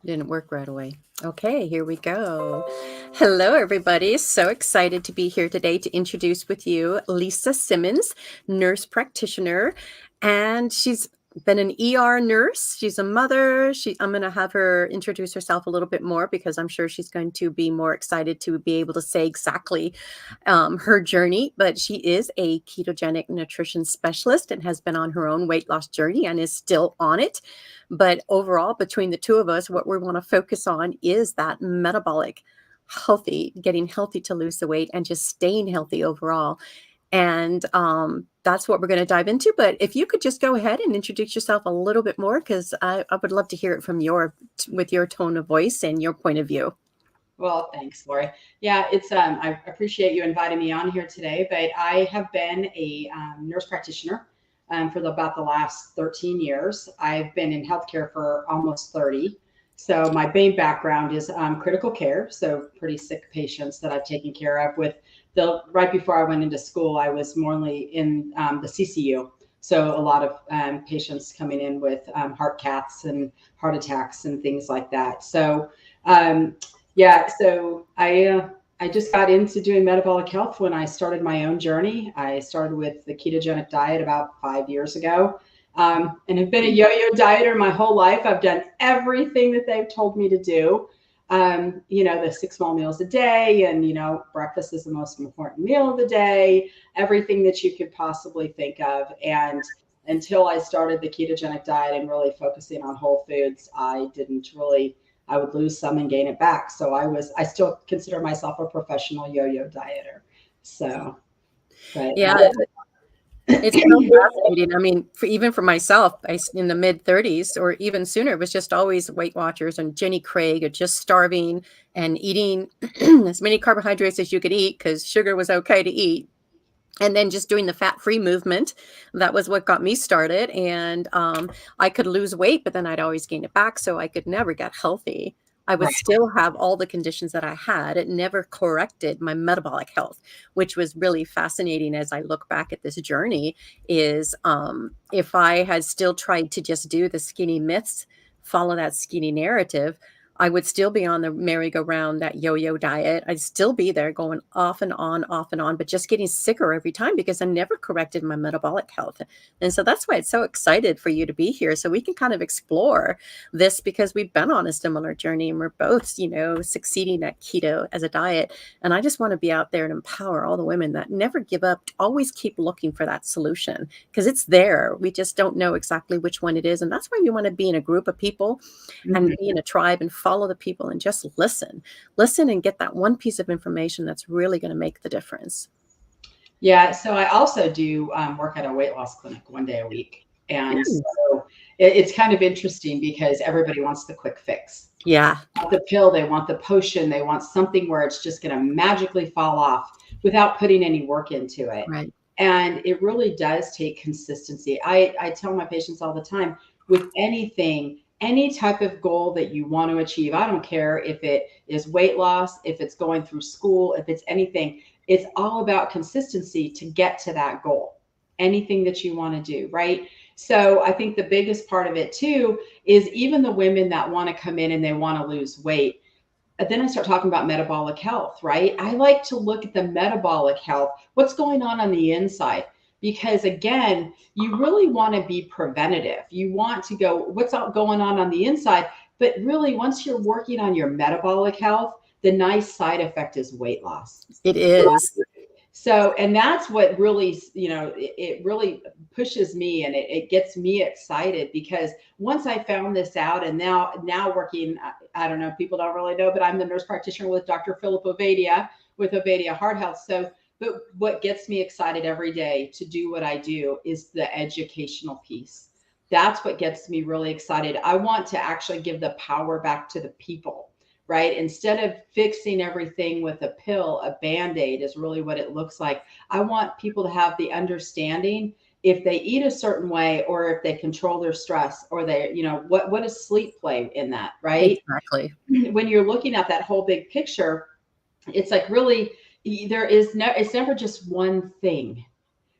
Didn't work right away. Okay, here we go. Hello, everybody. So excited to be here today to introduce with you Lisa Simmons, nurse practitioner. And she's been an ER nurse. She's a mother. I'm going to have her introduce herself a little bit more because I'm sure she's going to be more excited to be able to say exactly her journey. But she is a ketogenic nutrition specialist and has been on her own weight loss journey and is still on it. But overall, between the two of us, what we want to focus on is that metabolic healthy, getting healthy to lose the weight and just staying healthy overall. And that's what we're going to dive into. But if you could just go ahead and introduce yourself a little bit more, because I would love to hear it from with your tone of voice and your point of view. Well, thanks, Lori. Yeah, it's I appreciate you inviting me on here today. But I have been a nurse practitioner for about the last 13 years. I've been in healthcare for almost 30. So my main background is critical care. So pretty sick patients that I've taken care of. With the right before I went into school, I was morely in the CCU. So a lot of patients coming in with heart caths and heart attacks and things like that. So um, yeah, so I just got into doing metabolic health when I started my own journey. I started with the ketogenic diet about 5 years ago, and have been a yo-yo dieter my whole life. I've done everything that they've told me to do. The 6 small meals a day, and breakfast is the most important meal of the day. Everything that you could possibly think of, and until I started the ketogenic diet and really focusing on whole foods, I didn't really I would lose some and gain it back. So I still consider myself a professional yo-yo dieter. So, but Yeah, it's so fascinating. I mean, even for myself, in the mid 30s or even sooner, it was just always Weight Watchers and Jenny Craig, or just starving and eating as many carbohydrates as you could eat because sugar was okay to eat. And then just doing the fat-free movement. That was what got me started. And I could lose weight, but then I'd always gain it back. So I could never get healthy. I would right, still have all the conditions that I had. It never corrected my metabolic health, which was really fascinating as I look back at this journey. Is if I had still tried to just do the skinny myths, follow that skinny narrative, I would still be on the merry-go-round, that yo-yo diet. I'd still be there going off and on, but just getting sicker every time because I never corrected my metabolic health. And so that's why it's so excited for you to be here. So we can kind of explore this because we've been on a similar journey and we're both, succeeding at keto as a diet. And I just want to be out there and empower all the women that never give up, always keep looking for that solution because it's there. We just don't know exactly which one it is. And that's why we want to be in a group of people and hmm be in a tribe and follow the people and just listen and get that one piece of information that's really going to make the difference. yeah. So I also do work at a weight loss clinic 1 day a week, and Nice. so it's kind of interesting because everybody wants the quick fix. Yeah, The pill, they want the potion, they want something where it's just going to magically fall off without putting any work into it. right. And it really does take consistency. I tell my patients all the time, with anything, any type of goal that you want to achieve, I don't care if it is weight loss, if it's going through school, if it's anything, it's all about consistency to get to that goal. Anything that you want to do, right? So I think the biggest part of it too is even the women that want to come in and they want to lose weight. But then I start talking about metabolic health, right? I like to look at the metabolic health, what's going on the inside. Because again, you really want to be preventative. You want to go, what's going on the inside? But really, once you're working on your metabolic health, the nice side effect is weight loss. It is. So, and that's what really, it really pushes me and it gets me excited because once I found this out and now working, I don't know, people don't really know, but I'm the nurse practitioner with Dr. Philip Ovadia with Ovadia Heart Health. So, but what gets me excited every day to do what I do is the educational piece. That's what gets me really excited. I want to actually give the power back to the people, right? Instead of fixing everything with a pill, a band-aid is really what it looks like. I want people to have the understanding if they eat a certain way or if they control their stress or they, what does sleep play in that, right? Exactly. When you're looking at that whole big picture, it's like really it's never just one thing,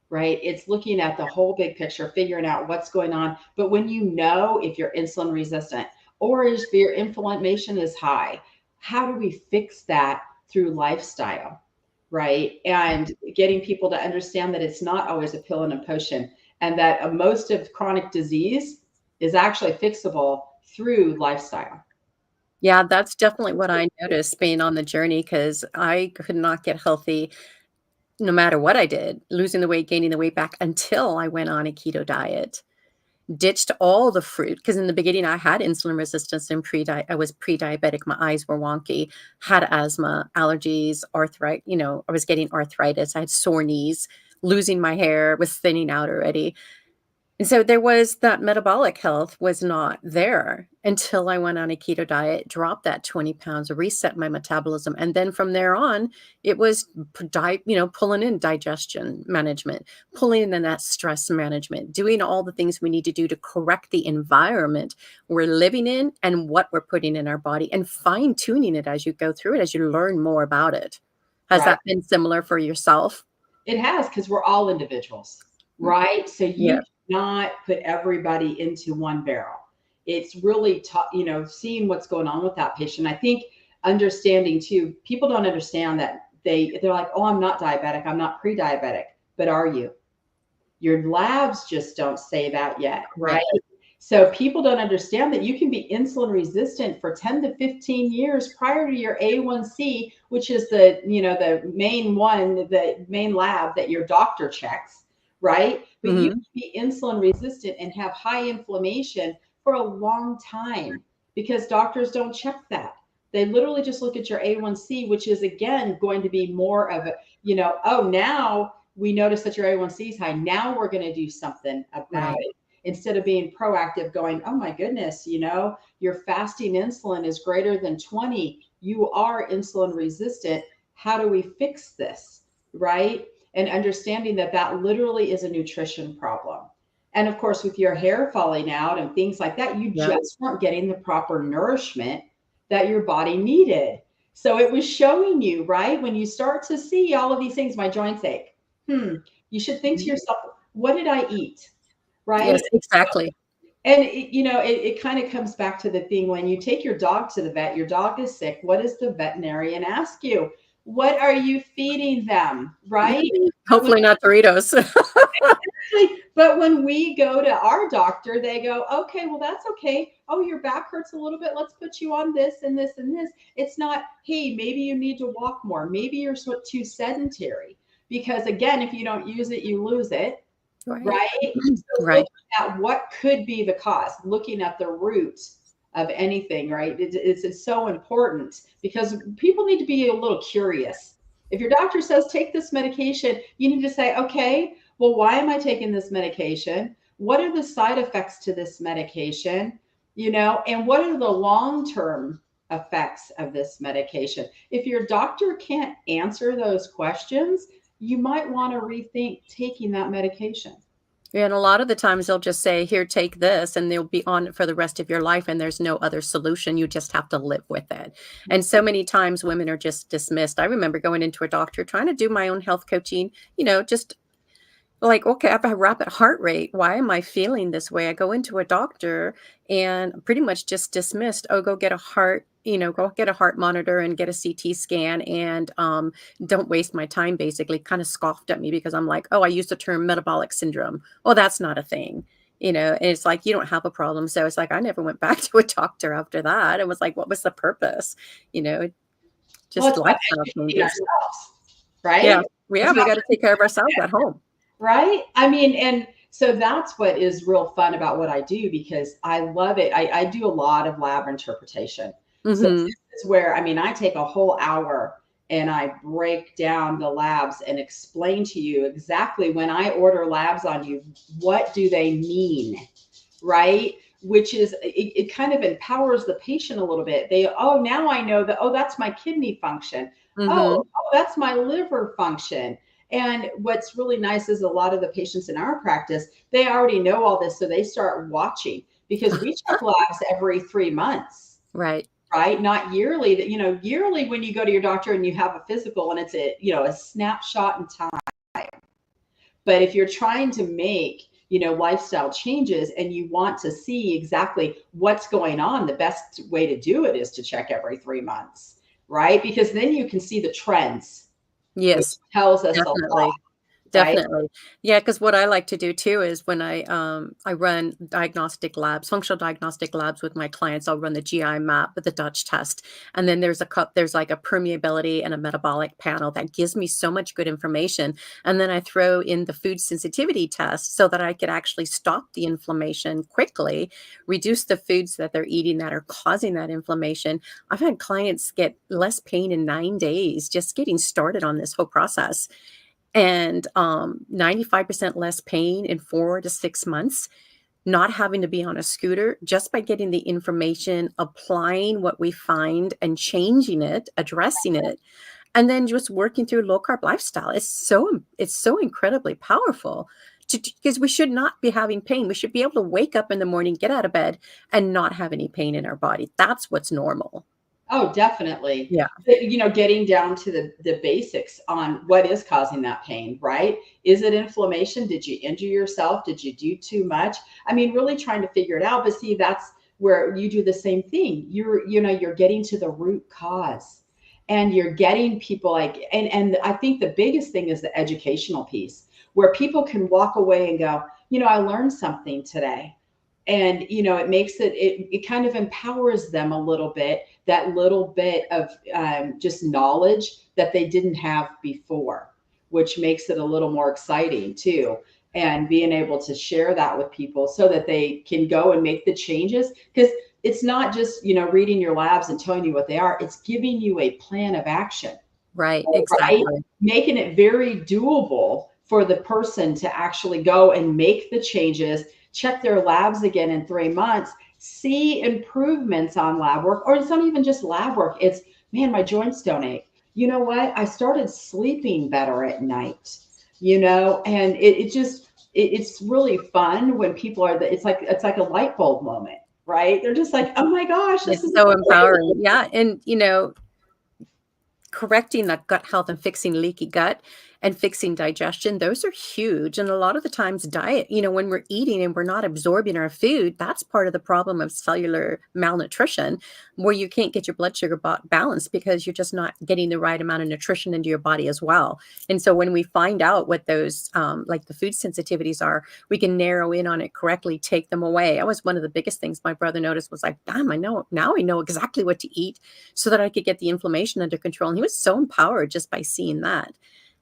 right? It's looking at the whole big picture, figuring out what's going on. But when you know if you're insulin resistant, or is your inflammation is high? How do we fix that through lifestyle? Right. And getting people to understand that it's not always a pill and a potion, and that most of chronic disease is actually fixable through lifestyle. Yeah, that's definitely what I noticed being on the journey because I could not get healthy no matter what I did, losing the weight, gaining the weight back until I went on a keto diet. Ditched all the fruit because in the beginning I had insulin resistance and I was pre-diabetic. My eyes were wonky, had asthma, allergies, arthritis. I was getting arthritis. I had sore knees, losing my hair, was thinning out already. And so there was that metabolic health was not there until I went on a keto diet, dropped that 20 pounds, reset my metabolism. And then from there on, it was pulling in digestion management, pulling in that stress management, doing all the things we need to do to correct the environment we're living in and what we're putting in our body and fine tuning it as you go through it, as you learn more about it. Has Right. that been similar for yourself? It has, because we're all individuals, right? So Yeah. you cannot put everybody into one barrel. It's really seeing what's going on with that patient. I think understanding too, people don't understand that they're like, oh, I'm not diabetic, I'm not pre-diabetic, but are you? Your labs just don't say that yet, right? Right. So people don't understand that you can be insulin resistant for 10 to 15 years prior to your A1C, which is the main one, the main lab that your doctor checks, right? But you Hmm. can be insulin resistant and have high inflammation for a long time because doctors don't check that. They literally just look at your A1C, which is again going to be more of a, oh, now we notice that your A1C is high. Now we're going to do something about Right. it instead of being proactive, going, oh my goodness, your fasting insulin is greater than 20. You are insulin resistant. How do we fix this? Right. And understanding that that literally is a nutrition problem. And of course, with your hair falling out and things like that, you Yeah. just weren't getting the proper nourishment that your body needed. So it was showing you, right? When you start to see all of these things, my joints ache. You should think to yourself, what did I eat? Right. Yes, exactly. And it kind of comes back to the thing when you take your dog to the vet, your dog is sick. What does the veterinarian ask you? What are you feeding them? Right. But when, Hopefully not Doritos. but when we go to our doctor, they go, okay, well, that's okay. Oh, your back hurts a little bit. Let's put you on this and this and this. It's not, hey, maybe you need to walk more. Maybe you're too sedentary. Because again, if you don't use it, you lose it. Right. Right? So Right. looking at what could be the cause, looking at the root of anything, right? It's so important because people need to be a little curious. If your doctor says take this medication, you need to say, okay, well, why am I taking this medication? What are the side effects to this medication? And what are the long-term effects of this medication? If your doctor can't answer those questions, you might want to rethink taking that medication. Yeah, and a lot of the times they'll just say, "Here, take this," and they'll be on it for the rest of your life, and there's no other solution. You just have to live with it. And so many times women are just dismissed. I remember going into a doctor trying to do my own health coaching, just like, okay, I have a rapid heart rate. Why am I feeling this way? I go into a doctor and pretty much just dismissed. Oh, go get a heart monitor and get a CT scan and don't waste my time, basically kind of scoffed at me because I'm like, oh, I use the term metabolic syndrome. Oh, that's not a thing. And it's like, you don't have a problem. So it's like, I never went back to a doctor after that. It was like, what was the purpose? You know, Well, just it's about lifestyle educating changes. ourselves, Yeah. right? Yeah. It's We about got to take care of ourselves at home. right? I mean, and so that's what is real fun about what I do because I love it. I do a lot of lab interpretation. So Hmm. this is where, I mean, I take a whole hour and I break down the labs and explain to you exactly when I order labs on you, what do they mean? Right? Which is, it kind of empowers the patient a little bit. Oh, now I know that, oh, that's my kidney function. Hmm. Oh, that's my liver function. And what's really nice is a lot of the patients in our practice, they already know all this. So they start watching because we check labs every 3 months, Right. right? Not yearly. That, yearly when you go to your doctor and you have a physical and it's a snapshot in time. But if you're trying to make lifestyle changes, and you want to see exactly what's going on, the best way to do it is to check every 3 months, right? Because then you can see the trends, which Yes, tells us a lot, definitely. right? Definitely. Yeah, because what I like to do too is when I run diagnostic labs, functional diagnostic labs with my clients, I'll run the GI map with the Dutch test. And then there's like a permeability and a metabolic panel that gives me so much good information. And then I throw in the food sensitivity test so that I could actually stop the inflammation quickly, reduce the foods that they're eating that are causing that inflammation. I've had clients get less pain in 9 days just getting started on this whole process, and 95% less pain in 4 to 6 months, not having to be on a scooter, just by getting the information, applying what we find and changing it, addressing it, and then just working through a low carb lifestyle. It's so incredibly powerful, because we should not be having pain. We should be able to wake up in the morning, get out of bed, and not have any pain in our body. That's what's normal. Oh, definitely. Yeah, But, getting down to the basics on what is causing that pain, right? Is it inflammation? Did you injure yourself? Did you do too much? I mean, really trying to figure it out. But see, that's where you do the same thing. You're getting to the root cause, and you're getting people like, and I think the biggest thing is the educational piece, where people can walk away and go, I learned something today. And it makes it kind of empowers them a little bit, that little bit of just knowledge that they didn't have before, which makes it a little more exciting too. And being able to share that with people so that they can go and make the changes, because it's not just reading your labs and telling you what they are, it's giving you a plan of action, right, right? exactly. Making it very doable for the person to actually go and make the changes, check their labs again in 3 months, see improvements on lab work, or it's not even just lab work. It's, man, my joints don't ache. You know what? I started sleeping better at night, and it's really fun when people are, it's like a light bulb moment, right? They're just like, oh my gosh, this It's is so amazing. empowering. Yeah, and, correcting that gut health and fixing leaky gut and fixing digestion, those are huge. And a lot of the times diet, when we're eating and we're not absorbing our food, that's part of the problem of cellular malnutrition, where you can't get your blood sugar balanced because you're just not getting the right amount of nutrition into your body as well. And so when we find out what those like the food sensitivities are, we can narrow in on it correctly, take them away. That was one of the biggest things my brother noticed, was like, damn, I know now, I know exactly what to eat so that I could get the inflammation under control. And he was so empowered just by seeing that.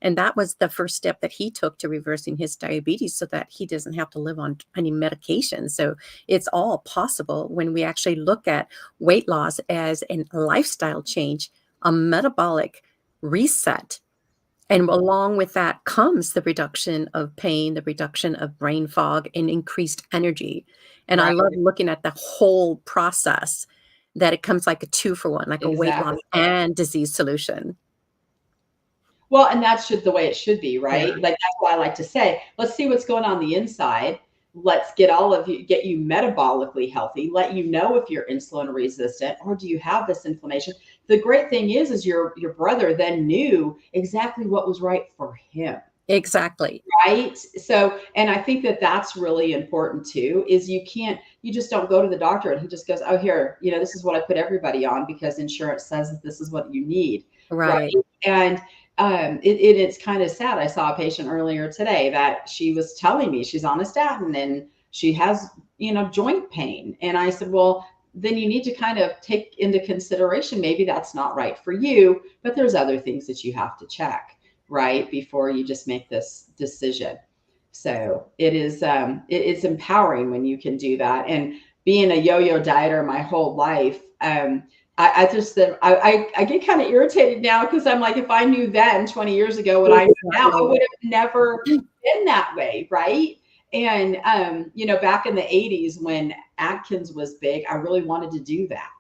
And that was the first step that he took to reversing his diabetes, so that he doesn't have to live on any medication. So it's all possible when we actually look at weight loss as a lifestyle change, a metabolic reset. And along with that comes the reduction of pain, the reduction of brain fog, and increased energy. And I Right. love looking at the whole process, that it comes like a 2 for 1, like a weight loss Exactly. and disease solution. Well, and that's the way it should be, Yeah, right? Like, that's why I like to say, let's see what's going on the inside. Let's get you metabolically healthy, let you know if you're insulin resistant or do you have this inflammation. The great thing is your brother then knew exactly what was right for him, exactly. right? So, and I think that that's really important too, is you just don't go to the doctor and he just goes, oh, here, this is what I put everybody on because insurance says that this is what you need, right? Right. And it's kind of sad. I saw a patient earlier today that she was telling me she's on a statin and she has, joint pain. And I said, well, then you need to kind of take into consideration, maybe that's not right for you, but there's other things that you have to check, right, before you just make this decision. So it's empowering when you can do that. And being a yo-yo dieter my whole life, I just I get kind of irritated now because I'm like, if I knew then 20 years ago what I know now, I Exactly. would have never been that way, right? And back in the 80s when Atkins was big, I really wanted to do that.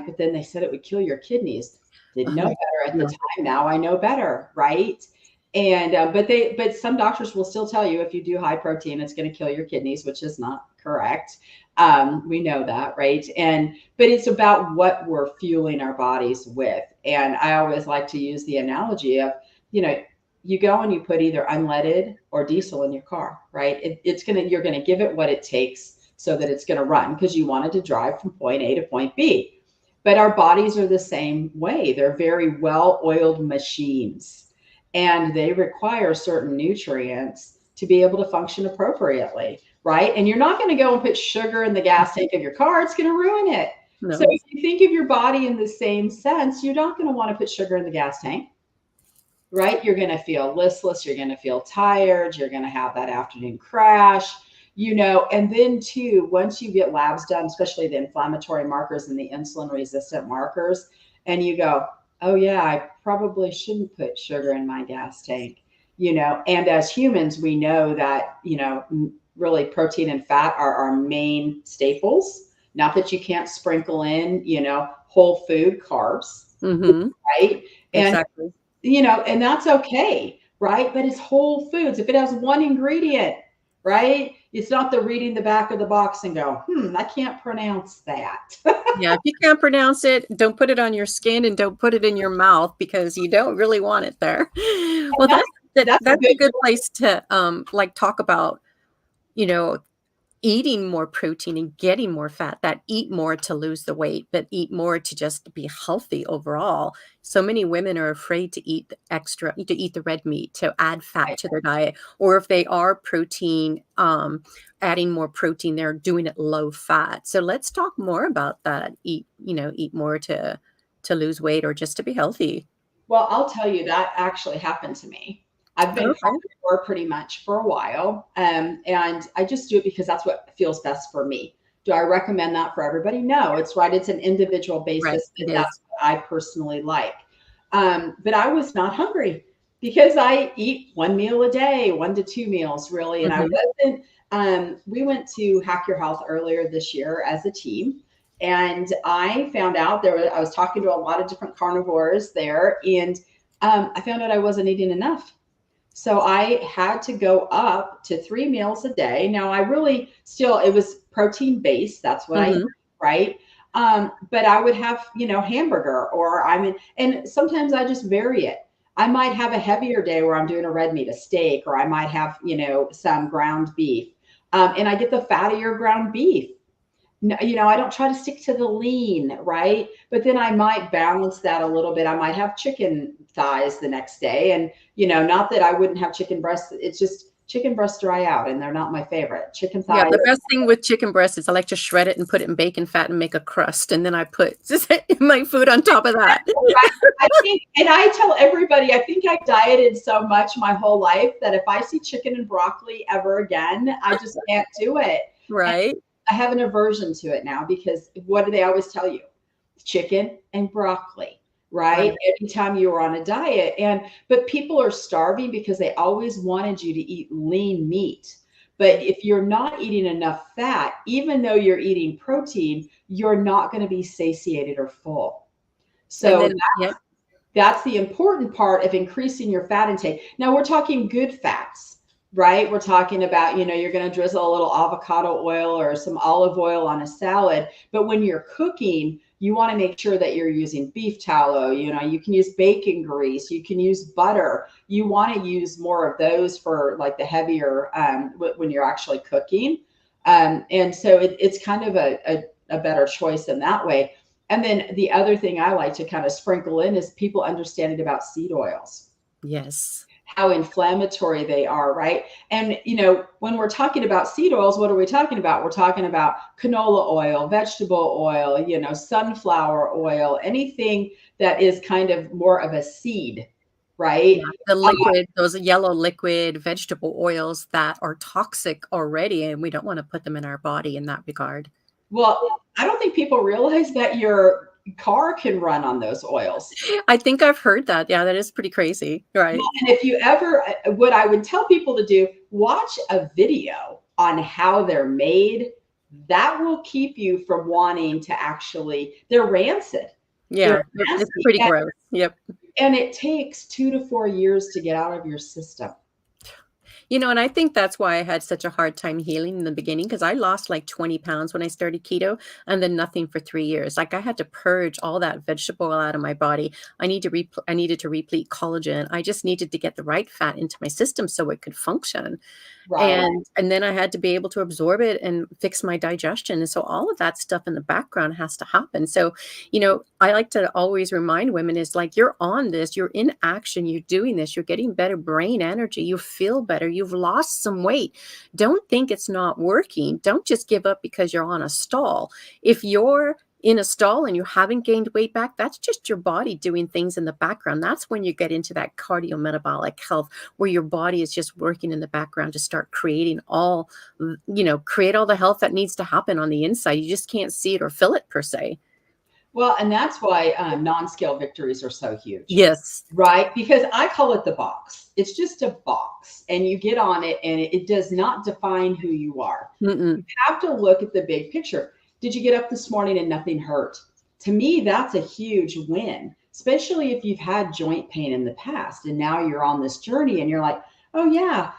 But then they said it would kill your kidneys. Didn't know Oh, better at the yeah. time. Now I know better, right? And but some doctors will still tell you if you do high protein, it's going to kill your kidneys, which is not correct. We know that, right? But it's about what we're fueling our bodies with. And I always like to use the analogy of, you know, you go and you put either unleaded or diesel in your car, right? You're gonna give it what it takes so that it's gonna run because you want it to drive from point A to point B. But our bodies are the same way. They're very well oiled machines and they require certain nutrients to be able to function appropriately, right? And you're not going to go and put sugar in the gas tank of your car, it's going to ruin it. So No. if you think of your body in the same sense, you're not going to want to put sugar in the gas tank, right? You're going to feel listless, you're going to feel tired, you're going to have that afternoon crash, and then too, once you get labs done, especially the inflammatory markers and the insulin resistant markers, and you go, oh yeah, I probably shouldn't put sugar in my gas tank, and as humans, we know that, really protein and fat are our main staples. Not that you can't sprinkle in, whole food carbs, Mm-hmm. right? And Exactly. and that's okay, right? But it's whole foods. If it has one ingredient, right? It's not the reading the back of the box and go, I can't pronounce that. Yeah, if you can't pronounce it, don't put it on your skin and don't put it in your mouth because you don't really want it there. Well, that's that's a that's a good good place to like talk about, you know, eating more protein and getting more fat, that eat more to lose the weight, but eat more to just be healthy overall. So many women are afraid to eat the extra, to eat the red meat, to add fat right. to their diet. Or if they are protein, adding more protein, they're doing it low fat. So let's talk more about that. Eat more to lose weight or just to be healthy. Well, I'll tell you that actually happened to me. I've been Okay. carnivore pretty much for a while, and I just do it because that's what feels best for me. Do I recommend that for everybody? No, it's right. It's an individual Right. basis, but It is. that's what I personally like. But I was not hungry because I eat one meal a day, 1 to 2 meals really, and I Mhm. wasn't. We went to Hack Your Health earlier this year as a team, and I found out I was talking to a lot of different carnivores there, and I found out I wasn't eating enough. So I had to go up to 3 meals a day. Now I really still, it was protein based. That's what I eat, Mhm. right? But I would have, hamburger and sometimes I just vary it. I might have a heavier day where I'm doing a red meat, a steak, or I might have, some ground beef. And I get the fattier ground beef. No, I don't try to stick to the lean, right? But then I might balance that a little bit. I might have chicken thighs the next day. And, not that I wouldn't have chicken breasts. It's just chicken breasts dry out and they're not my favorite. Chicken Yeah, thighs. the best thing with chicken breast is I like to shred it and put it in bacon fat and make a crust, and then I put my food on top of that. I think, and I tell everybody, I think I dieted so much my whole life that if I see chicken and broccoli ever again, I just can't do it. And Right? I have an aversion to it now because what do they always tell you? Chicken and broccoli, right? Right. Anytime you were on a diet. But people are starving because they always wanted you to eat lean meat. But if you're not eating enough fat, even though you're eating protein, you're not going to be satiated or full. And So then yep. that's the important part of increasing your fat intake. Now we're talking good fats, right? We're talking about, you're going to drizzle a little avocado oil or some olive oil on a salad. But when you're cooking, you want to make sure that you're using beef tallow. You can use bacon grease, you can use butter. You want to use more of those for like the heavier when you're actually cooking. And so it's kind of a better choice in that way. And then the other thing I like to kind of sprinkle in is people understanding about seed oils, Yes. how inflammatory they are, right? And, when we're talking about seed oils, what are we talking about? We're talking about canola oil, vegetable oil, sunflower oil, anything that is kind of more of a seed, right? Yeah, the liquid, those yellow liquid vegetable oils that are toxic already, and we don't wanna put them in our body in that regard. Well, I don't think people realize that your car can run on those oils. I think I've heard that. Yeah, that is pretty crazy. Right. And if you ever, what I would tell people to do, watch a video on how they're made. That will keep you from wanting to actually, they're rancid. They're Yeah, it's nasty. pretty And, gross. Yep. and it takes 2 to 4 years to get out of your system. And I think that's why I had such a hard time healing in the beginning because I lost like 20 pounds when I started keto and then nothing for 3 years. Like I had to purge all that vegetable out of my body. I needed to replete collagen. I just needed to get the right fat into my system so it could function. Right. And then I had to be able to absorb it and fix my digestion, and so all of that stuff in the background has to happen. So, I like to always remind women is like, you're on this, you're in action, you're doing this, you're getting better brain energy, you feel better, you've lost some weight. Don't think it's not working. Don't just give up because you're on a stall. If you're in a stall and you haven't gained weight back, that's just your body doing things in the background. That's when you get into that cardiometabolic health where your body is just working in the background to start creating create all the health that needs to happen on the inside. You just can't see it or feel it per se. Well, and that's why non-scale victories are so huge, Yes. right? Because I call it the box. It's just a box, and you get on it, and it does not define who you are. You Mm-mm. have to look at the big picture. Did you get up this morning and nothing hurt? To me, that's a huge win, especially if you've had joint pain in the past and now you're on this journey and you're like, oh, yeah.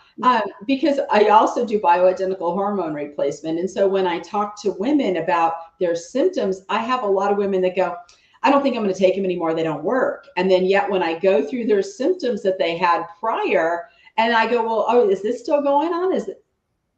Because I also do bioidentical hormone replacement. And so when I talk to women about their symptoms, I have a lot of women that go, I don't think I'm going to take them anymore. They don't work. And then yet when I go through their symptoms that they had prior, and I go, well, oh, is this still going on? Is it?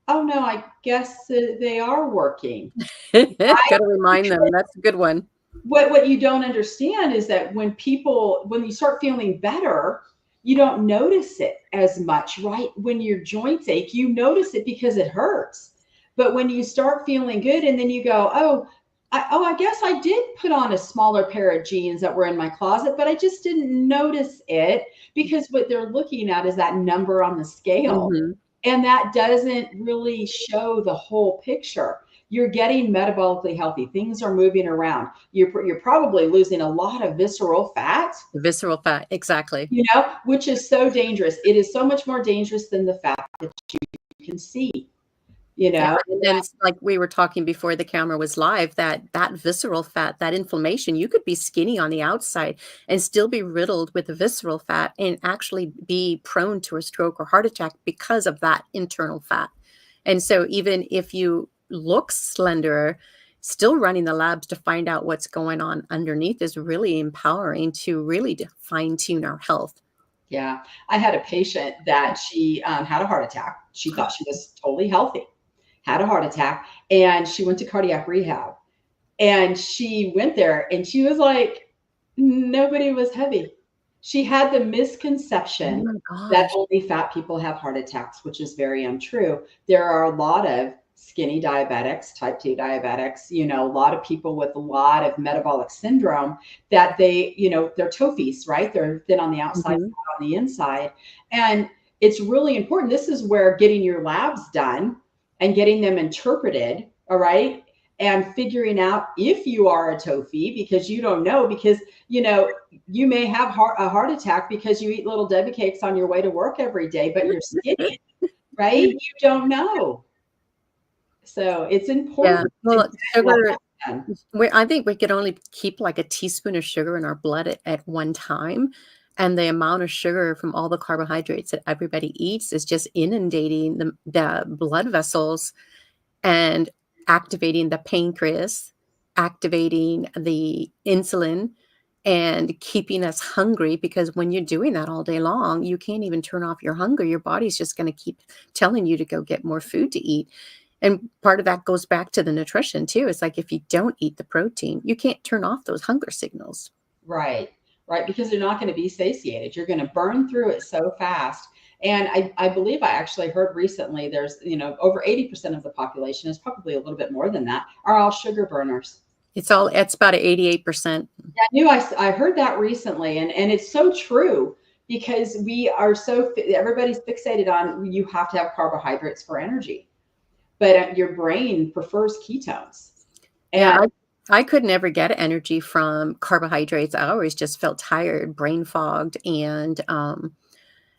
Oh no, I guess they are working. Got to remind them. That's a good one. What you don't understand is that when you start feeling better, you don't notice it as much, right? When your joints ache, you notice it because it hurts. But when you start feeling good and then you go, I guess I did put on a smaller pair of jeans that were in my closet, but I just didn't notice it because what they're looking at is that number on the scale. Hmm. And that doesn't really show the whole picture. You're getting metabolically healthy. Things are moving around. You're probably losing a lot of visceral fat, The visceral fat. Exactly. which is so dangerous. It is so much more dangerous than the fat that you can see, you Yeah, know. and then it's like we were talking before the camera was live, that visceral fat, that inflammation, you could be skinny on the outside and still be riddled with the visceral fat and actually be prone to a stroke or heart attack because of that internal fat. And so even if you look slenderer, still running the labs to find out what's going on underneath is really empowering to really fine tune our health. Yeah, I had a patient that she had a heart attack. She thought she was totally healthy, had a heart attack, and she went to cardiac rehab. And she went there and she was like, nobody was heavy. She had the Oh misconception my that gosh. only fat people have heart attacks, which is very untrue. There are a lot of skinny diabetics, type 2 diabetics, a lot of people with a lot of metabolic syndrome that they're tophies, right? They're thin on the outside, Mhm. fat on the inside. And it's really important. This is where getting your labs done and getting them interpreted, all right, and figuring out if you are a TOFI because you don't know, because you may have a heart attack because you eat little Debbie cakes on your way to work every day, but you're skinny, right? You don't know. So it's Yeah, important to well, get labs sugar done. I think we could only keep like a teaspoon of sugar in our blood at one time, and the amount of sugar from all the carbohydrates that everybody eats is just inundating the blood vessels and activating the pancreas, activating the insulin, and keeping us hungry because when you're doing that all day long, you can't even turn off your hunger. Your body's just gonna keep telling you to go get more food to eat. And part of that goes back to the nutrition too. It's like if you don't eat the protein, you can't turn off those hunger signals. Right, right, because you're not going to be satiated. You're going to burn through it so fast. And I believe I actually heard recently there's, over 80% of the population is probably a little bit more than that are all sugar burners. It's about 88%. Yeah, I heard that recently, and it's so true because we are everybody's fixated on you have to have carbohydrates for energy, but your brain prefers ketones. Yeah, And I could never get energy from carbohydrates. I always just felt tired, brain fogged, and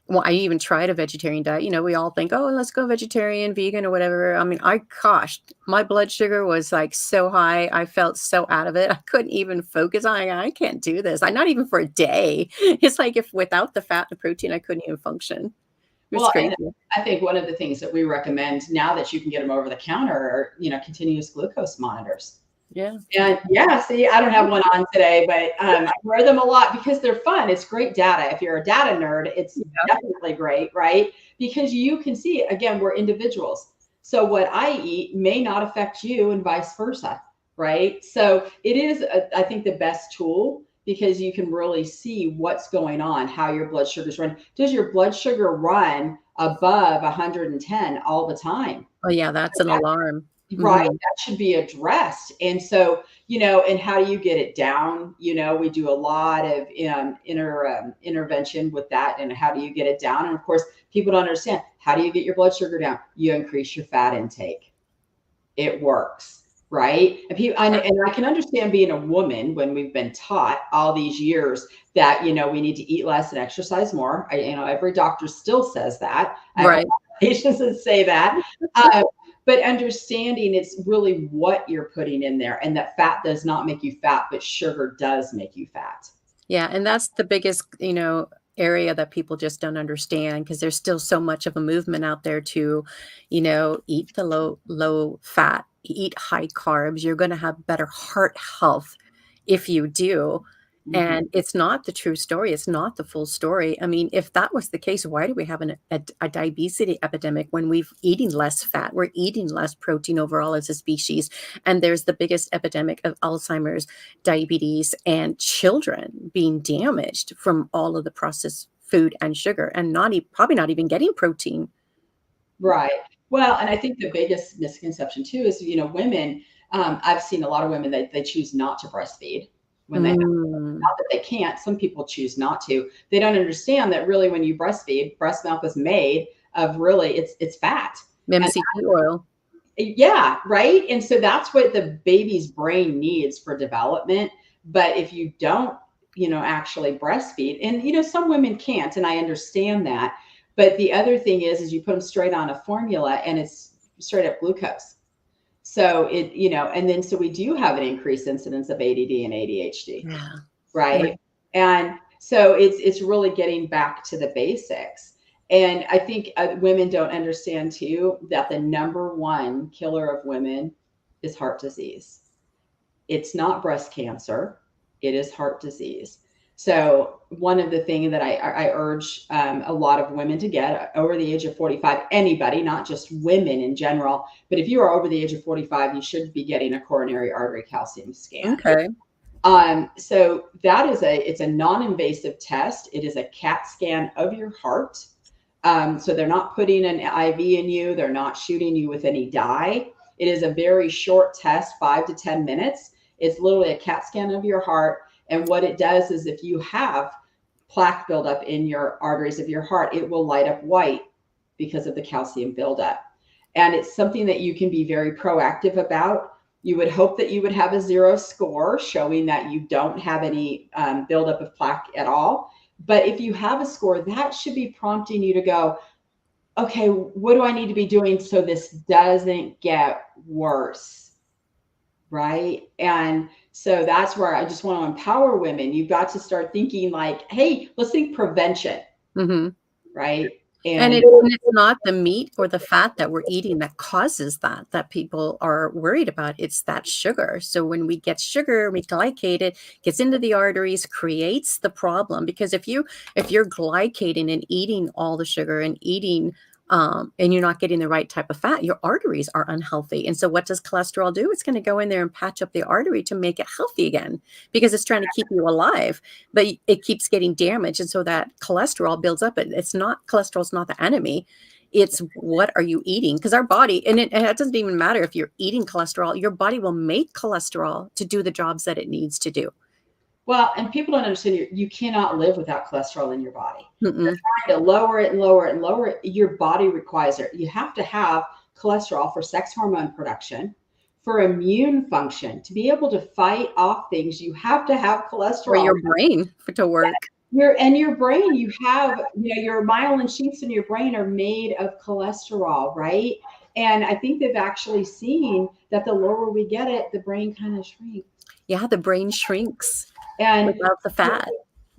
well, I even tried a vegetarian diet. We all think, oh, let's go vegetarian, vegan, or whatever. I mean, gosh, my blood sugar was like so high. I felt so out of it. I couldn't even focus on it. I can't do this. I not even for a day. It's like if without the fat and the protein, I couldn't even function. It was Well, and crazy. I think one of the things that we recommend now that you can get them over the counter are, continuous glucose monitors. Yeah. And yeah, see, I don't have one on today, but I wear them a lot because they're fun. It's great data. If you're a data nerd, it's Yeah. definitely great, right? Because you can see, again, we're individuals. So what I eat may not affect you and vice versa, right? So it is, I think, the best tool because you can really see what's going on, how your blood sugars run. Does your blood sugar run above 110 all the time? Oh, yeah, that's an alarm. Right, Mhm. that should be addressed. And so, and how do you get it down? We do a lot of intervention with that. And how do you get it down? And of course, people don't understand, how do you get your blood sugar down? You increase your fat intake. It works, right? And I can understand being a woman when we've been taught all these years that we need to eat less and exercise more. Every doctor still says that. I have a lot Right. of patients that say that. Uh, but understanding it's really what you're putting in there, and that fat does not make you fat, but sugar does make you fat. Yeah, and that's the biggest, area that people just don't understand because there's still so much of a movement out there to, eat the low fat, eat high carbs. You're gonna have better heart health if you do. Mhm. And it's not the true story. It's not the full story. I mean, if that was the case, why do we have a diabetes epidemic when we're eating less fat? We're eating less protein overall as a species. And there's the biggest epidemic of Alzheimer's, diabetes, and children being damaged from all of the processed food and sugar and probably not even getting protein. Right. Well, and I think the biggest misconception too is, women, I've seen a lot of women that they choose not to breastfeed when they have, Mm. not that they can't, some people choose not to. They don't understand that really when you breastfeed, breast milk is made of really it's fat. And MCT oil. yeah, right. And so that's what the baby's brain needs for development. But if you don't, actually breastfeed, and some women can't, and I understand that. But the other thing is you put them straight on a formula, and it's straight up glucose. So and then so we do have an increased incidence of ADD and ADHD, Yeah. Yeah. right? And so it's really getting back to the basics. And I think women don't understand too that the number one killer of women is heart disease. It's not breast cancer, it is heart disease. So one of the things that I urge a lot of women to get over the age of 45, anybody, not just women in general, but if you are over the age of 45, you should be getting a coronary artery calcium scan. Okay. So that is it's a non-invasive test. It is a CAT scan of your heart. So they're not putting an IV in you. They're not shooting you with any dye. It is a very short test, 5 to 10 minutes. It's literally a CAT scan of your heart. And what it does is if you have plaque buildup in your arteries of your heart, it will light up white because of the calcium buildup. And it's something that you can be very proactive about. You would hope that you would have a 0 score showing that you don't have any buildup of plaque at all. But if you have a score, that should be prompting you to go, okay, what do I need to be doing so this doesn't get worse? Right. And so that's where I just want to empower women. You've got to start thinking like, hey, let's think prevention. Mhm. Right. And And it's not the meat or the fat that we're eating that causes that people are worried about. It's that sugar. So when we get sugar, we glycate it, gets into the arteries, creates the problem. Because if you're glycating and eating all the sugar and eating and you're not getting the right type of fat, your arteries are unhealthy. And so what does cholesterol do? It's going to go in there and patch up the artery to make it healthy again because it's trying to keep you alive, but it keeps getting damaged. And so that cholesterol builds up. And cholesterol's not the enemy. It's what are you eating? Because our body, and it doesn't even matter if you're eating cholesterol, your body will make cholesterol to do the jobs that it needs to do. well, and people don't understand you cannot live without cholesterol in your body. Mm-mm. Trying to lower it and lower it and lower it, your body requires it. You have to have cholesterol for sex hormone production, for immune function. To be able to fight off things, you have to have For cholesterol. your brain to work. Your brain, you have, your myelin sheaths in your brain are made of cholesterol, right? And I think they've actually seen that the lower we get it, the brain kind of shrinks. Yeah, the brain shrinks And without the fat.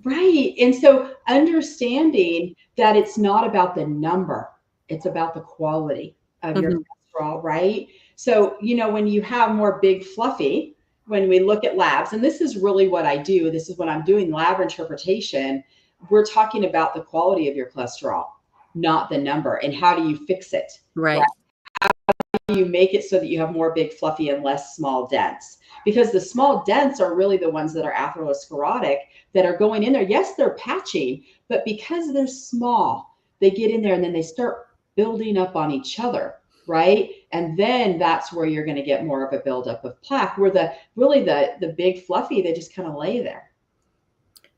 Right. And so understanding that it's not about the number, it's about the quality of your Mhm. cholesterol, right? So, when you have more big fluffy, when we look at labs, and this is really what I do, this is when I'm doing lab interpretation, we're talking about the quality of your cholesterol, not the number. And how do you fix it? Right? Right. You make it so that you have more big fluffy and less small dents, because the small dents are really the ones that are atherosclerotic, that are going in there. Yes, they're patching, but because they're small, they get in there and then they start building up on each other, right? And then that's where you're going to get more of a buildup of plaque, where the big fluffy, they just kind of lay there,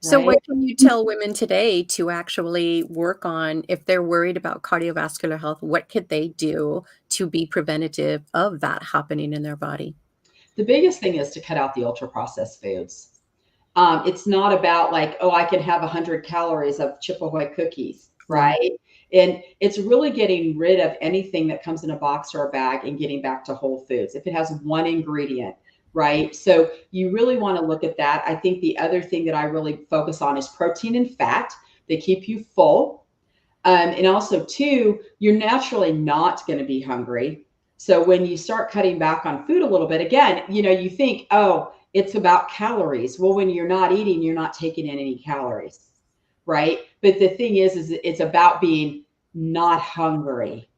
So right? what can you tell women today to actually work on if they're worried about cardiovascular health? What could they do to be preventative of that happening in their body? The biggest thing is to cut out the ultra processed foods. It's not about like, oh, I can have 100 calories of chip ahoy cookies, Yeah. right? And it's really getting rid of anything that comes in a box or a bag and getting back to whole foods. If it has one ingredient, right? So you really want to look at that. I think the other thing that I really focus on is protein and fat. They keep you full. And also, too, you're naturally not going to be hungry. So when you start cutting back on food a little bit, again, you think, oh, it's about calories. Well, when you're not eating, you're not taking in any calories, right? But the thing is it's about being not hungry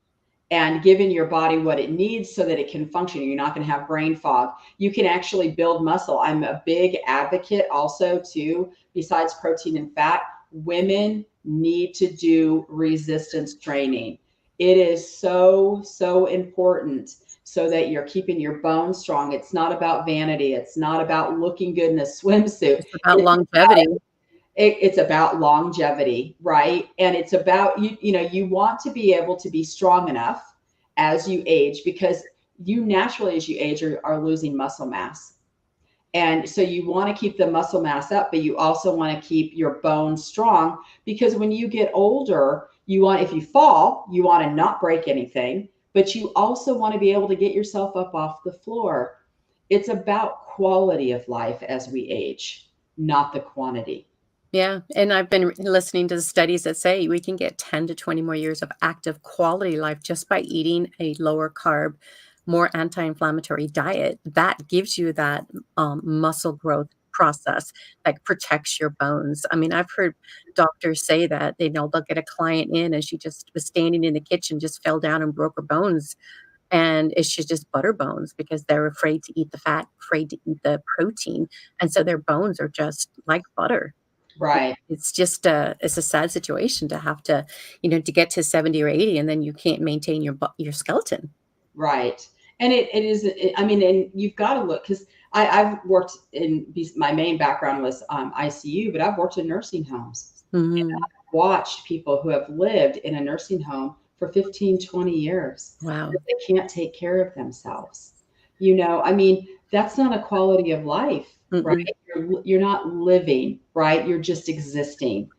and giving your body what it needs so that it can function. You're not going to have brain fog. You can actually build muscle. I'm a big advocate also, too, besides protein and fat, women need to do resistance training. It is so, so important so that you're keeping your bones strong. It's not about vanity. It's not about looking good in a swimsuit. It's about It's longevity. it's about longevity, right? And it's about you want to be able to be strong enough as you age, because you naturally, as you age, are losing muscle mass. And so you want to keep the muscle mass up, but you also want to keep your bones strong, because when you get older, if you fall, you want to not break anything, but you also want to be able to get yourself up off the floor. It's about quality of life as we age, not the quantity. Yeah, and I've been listening to the studies that say we can get 10 to 20 more years of active quality life just by eating a lower carb, more anti-inflammatory diet. That gives you that muscle growth process that protects your bones. I mean, I've heard doctors say that they'll get a client in and she just was standing in the kitchen, just fell down and broke her bones. And it's just butter bones because they're afraid to eat the fat, afraid to eat the protein. And so their bones are just like butter. Right. It's just it's a sad situation to have to, to get to 70 or 80 and then you can't maintain your skeleton. Right. And it is, I mean, and you've got to look, because I've worked my main background was ICU, but I've worked in nursing homes, Mhm. watched people who have lived in a nursing home for 15, 20 years Wow. because they can't take care of themselves. I mean, that's not a quality of life, right? Mm-mm. You're not living, right? You're just existing.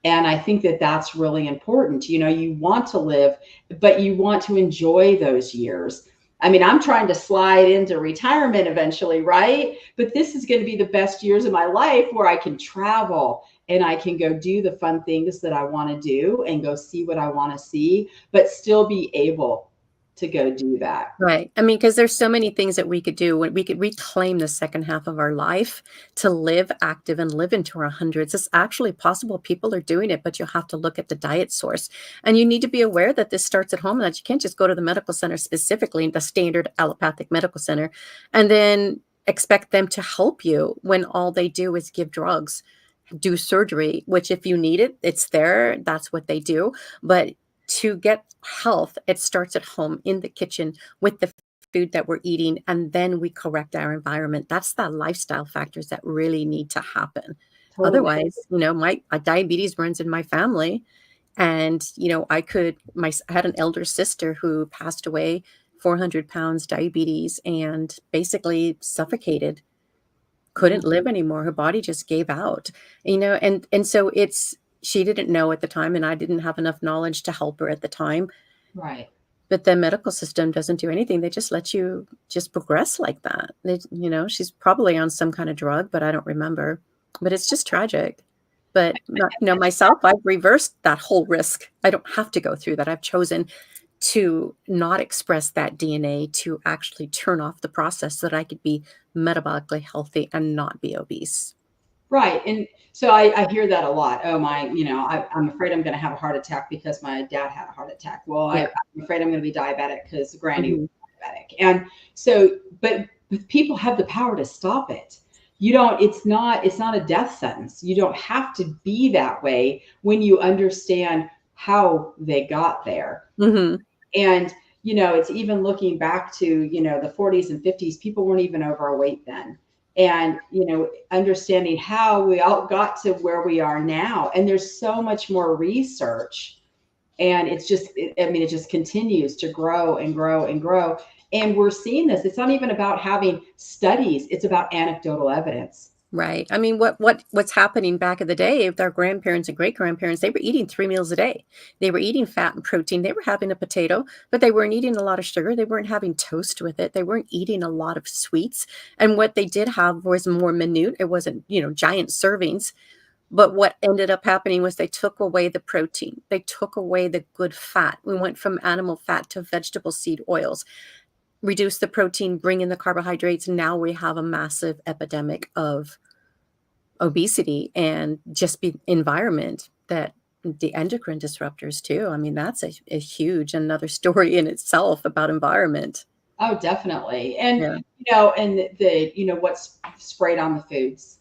And I think that that's really important. You want to live, but you want to enjoy those years. I mean, I'm trying to slide into retirement eventually, right? But this is going to be the best years of my life, where I can travel and I can go do the fun things that I want to do and go see what I want to see, but still be able to go do that. Right. I mean, because there's so many things that we could do when we could reclaim the second half of our life to live active and live into our hundreds. It's actually possible. People are doing it, but you have to look at the diet source. And you need to be aware that this starts at home and that you can't just go to the medical center, specifically the standard allopathic medical center, and then expect them to help you when all they do is give drugs, do surgery, which if you need it, it's there. That's what they do. But to get health, it starts at home in the kitchen with the food that we're eating, and then we correct our environment. That's the lifestyle factors that really need to happen. Totally. Otherwise, my diabetes runs in my family, and I had an elder sister who passed away, 400 pounds, diabetes, and basically suffocated, couldn't Mhm. live anymore. Her body just gave out, and so she didn't know at the time, and I didn't have enough knowledge to help her at the time. Right. But the medical system doesn't do anything. They just let you just progress like that. She's probably on some kind of drug, but I don't remember. But it's just tragic. But, myself, I've reversed that whole risk. I don't have to go through that. I've chosen to not express that DNA, to actually turn off the process so that I could be metabolically healthy and not be obese. Right. And so I hear that a lot. Oh, I'm afraid I'm going to have a heart attack because my dad had a heart attack. Well, Yeah. I'm afraid I'm going to be diabetic because Granny was Mhm. diabetic. And so, but people have the power to stop it. You don't, it's not a death sentence. You don't have to be that way when you understand how they got there. Mhm. And, it's even looking back to, the 40s and 50s, people weren't even overweight then. And, understanding how we all got to where we are now. And there's so much more research. And it just continues to grow and grow and grow. And we're seeing this. It's not even about having studies, it's about anecdotal evidence. Right. I mean, what's happening back in the day with our grandparents and great-grandparents, they were eating 3 meals a day. They were eating fat and protein. They were having a potato, but they weren't eating a lot of sugar. They weren't having toast with it. They weren't eating a lot of sweets. And what they did have was more minute. It wasn't, giant servings. But what ended up happening was they took away the protein. They took away the good fat. We went from animal fat to vegetable seed oils, reduce the protein, bring in the carbohydrates. Now we have a massive epidemic of obesity and just the environment that the endocrine disruptors too. I mean, that's a huge another story in itself about environment. Oh, definitely. And, Yeah. and what's sprayed on the foods.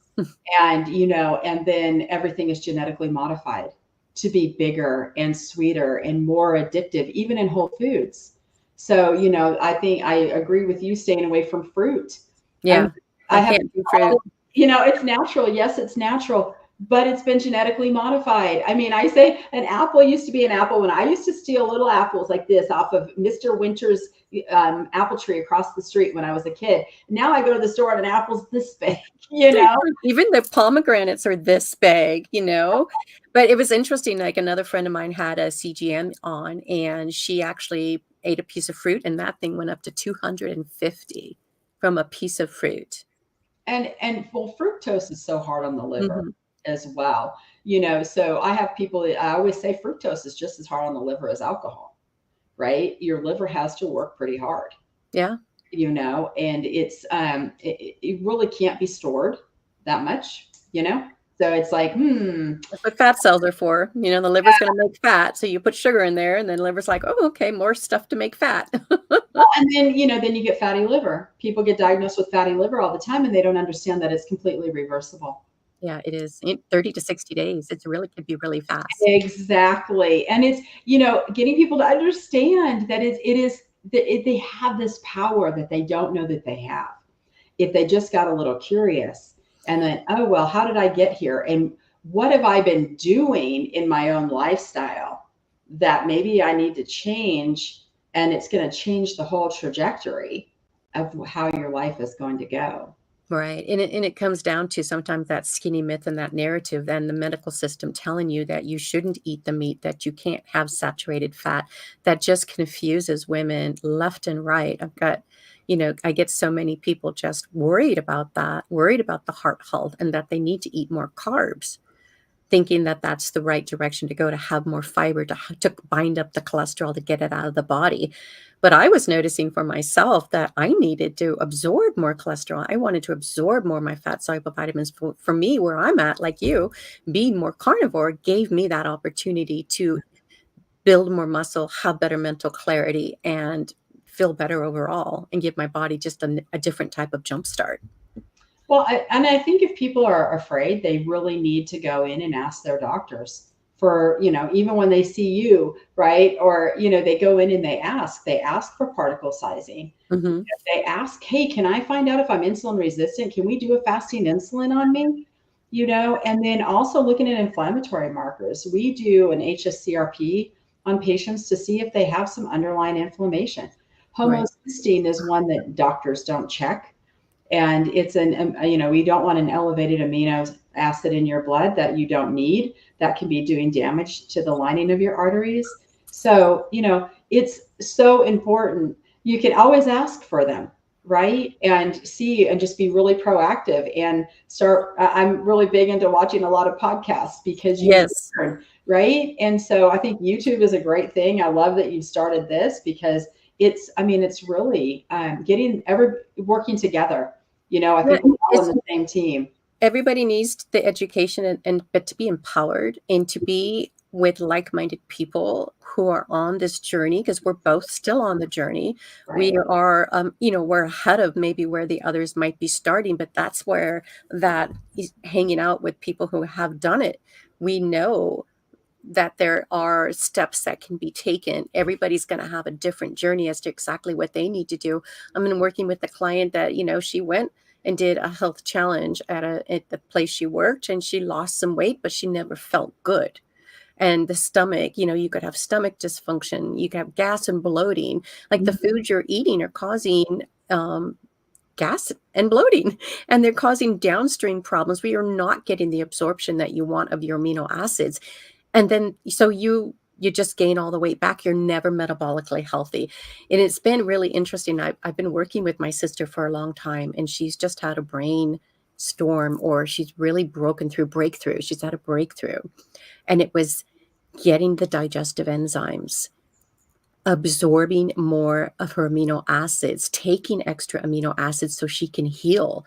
And, and then everything is genetically modified to be bigger and sweeter and more addictive, even in whole foods. So, I think I agree with you staying away from fruit. I mean, Yeah. I I have, can't do fruit. it's natural. Yes, it's natural, but it's been genetically modified. I mean, I say an apple used to be an apple when I used to steal little apples like this off of Mr. Winter's apple tree across the street when I was a kid. Now I go to the store and an apple's this big, you know? Even the pomegranates are this big. But it was interesting, like, another friend of mine had a CGM on, and she actually ate a piece of fruit, and that thing went up to 250 from a piece of fruit. And well, fructose is so hard on the liver Mhm. as well. So I have people, I always say fructose is just as hard on the liver as alcohol, right? Your liver has to work pretty hard, Yeah. and it really can't be stored that much. So it's like, That's what fat cells are for. The liver's gonna make fat, so you put sugar in there, and then the liver's like, "Oh, okay, more stuff to make fat." and then you get fatty liver. People get diagnosed with fatty liver all the time, and they don't understand that it's completely reversible. Yeah, it is. In 30 to 60 days, it really could be really fast. Exactly. And it's, getting people to understand that they have this power that they don't know that they have. If they just got a little curious and then, oh, well, how did I get here? And what have I been doing in my own lifestyle that maybe I need to change? And it's going to change the whole trajectory of how your life is going to go. Right, and it comes down to sometimes that skinny myth and that narrative and the medical system telling you that you shouldn't eat the meat, that you can't have saturated fat, that just confuses women left and right. I get so many people just worried about that, worried about the heart health and that they need to eat more carbs, thinking that that's the right direction to go, to have more fiber, to bind up the cholesterol, to get it out of the body. But I was noticing for myself that I needed to absorb more cholesterol. I wanted to absorb more of my fat soluble vitamins. For me, where I'm at, like you, being more carnivore gave me that opportunity to build more muscle, have better mental clarity, and feel better overall, and give my body just a different type of jump start. Well, and I think if people are afraid, they really need to go in and ask their doctors for, even when they see you, right? Or, they go in and they ask for particle sizing. Hmm. They ask, hey, can I find out if I'm insulin resistant? Can we do a fasting insulin on me? And then also looking at inflammatory markers. We do an HSCRP on patients to see if they have some underlying inflammation. Right. Homocysteine is one that doctors don't check, and it's we don't want an elevated amino acid in your blood that you don't need, that can be doing damage to the lining of your arteries. So it's so important. You can always ask for them. right? And see and just be really proactive and start. I'm really big into watching a lot of podcasts because you Yes. learn, right? And so I think YouTube is a great thing. I love that you started this because I mean, it's really getting working together. I Yeah, think we're all in it's the same team. everybody needs the education and but to be empowered and to be with like-minded people who are on this journey because we're both still on the journey. We Right. are we're ahead of maybe where the others might be starting, but that's where that is hanging out with people who have done it. We know that there are steps that can be taken. Everybody's going to have a different journey as to exactly what they need to do. I'm been working with a client that, she went and did a health challenge at the place she worked, and she lost some weight, but she never felt good. And the stomach, you could have stomach dysfunction, you could have gas and bloating. Like the Mhm. foods you're eating are causing gas and bloating, and they're causing downstream problems where you're not getting the absorption that you want of your amino acids. And then so you just gain all the weight back. You're never metabolically healthy. And it's been really interesting. I've been working with my sister for a long time, and she's just had a brain storm, or she's really broken through breakthrough. She's had a breakthrough. And it was getting the digestive enzymes, absorbing more of her amino acids, taking extra amino acids so she can heal.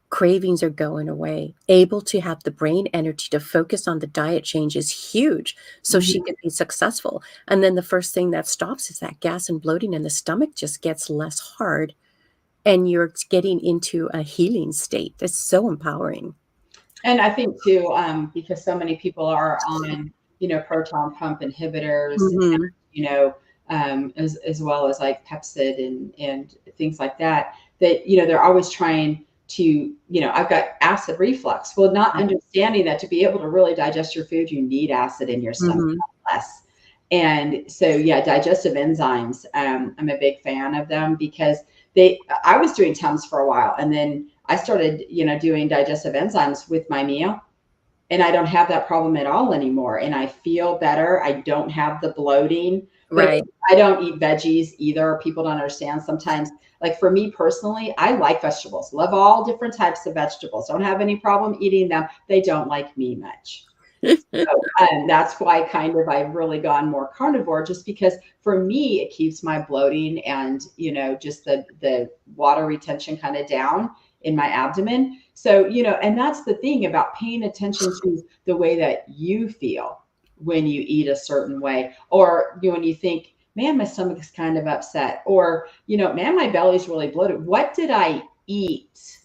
Cravings are going away. Able to have the brain energy to focus on the diet change is huge so she Mhm. can be successful. And then the first thing that stops is that gas and bloating, and the stomach just gets less hard, and you're getting into a healing state. It's so empowering. And I think too, because so many people are on, proton pump inhibitors, and, Mhm. as well as like Pepsid and things like that, that, they're always trying to, I've got acid reflux. Well, not understanding that to be able to really digest your food, you need acid in your stomach, Mhm. not less. And so, yeah, digestive enzymes, I'm a big fan of them because I was doing Tums for a while, and then I started, doing digestive enzymes with my meal, and I don't have that problem at all anymore. And I feel better. I don't have the bloating, but Right. I don't eat veggies either. People don't understand sometimes. Like for me personally, I like vegetables, love all different types of vegetables. Don't have any problem eating them. They don't like me much. So, and that's why kind of I've really gone more carnivore, just because for me it keeps my bloating and just the water retention kind of down in my abdomen. So and that's the thing about paying attention to the way that you feel when you eat a certain way, or when you think, man, my stomach is kind of upset, or man, my belly's really bloated. What did I eat?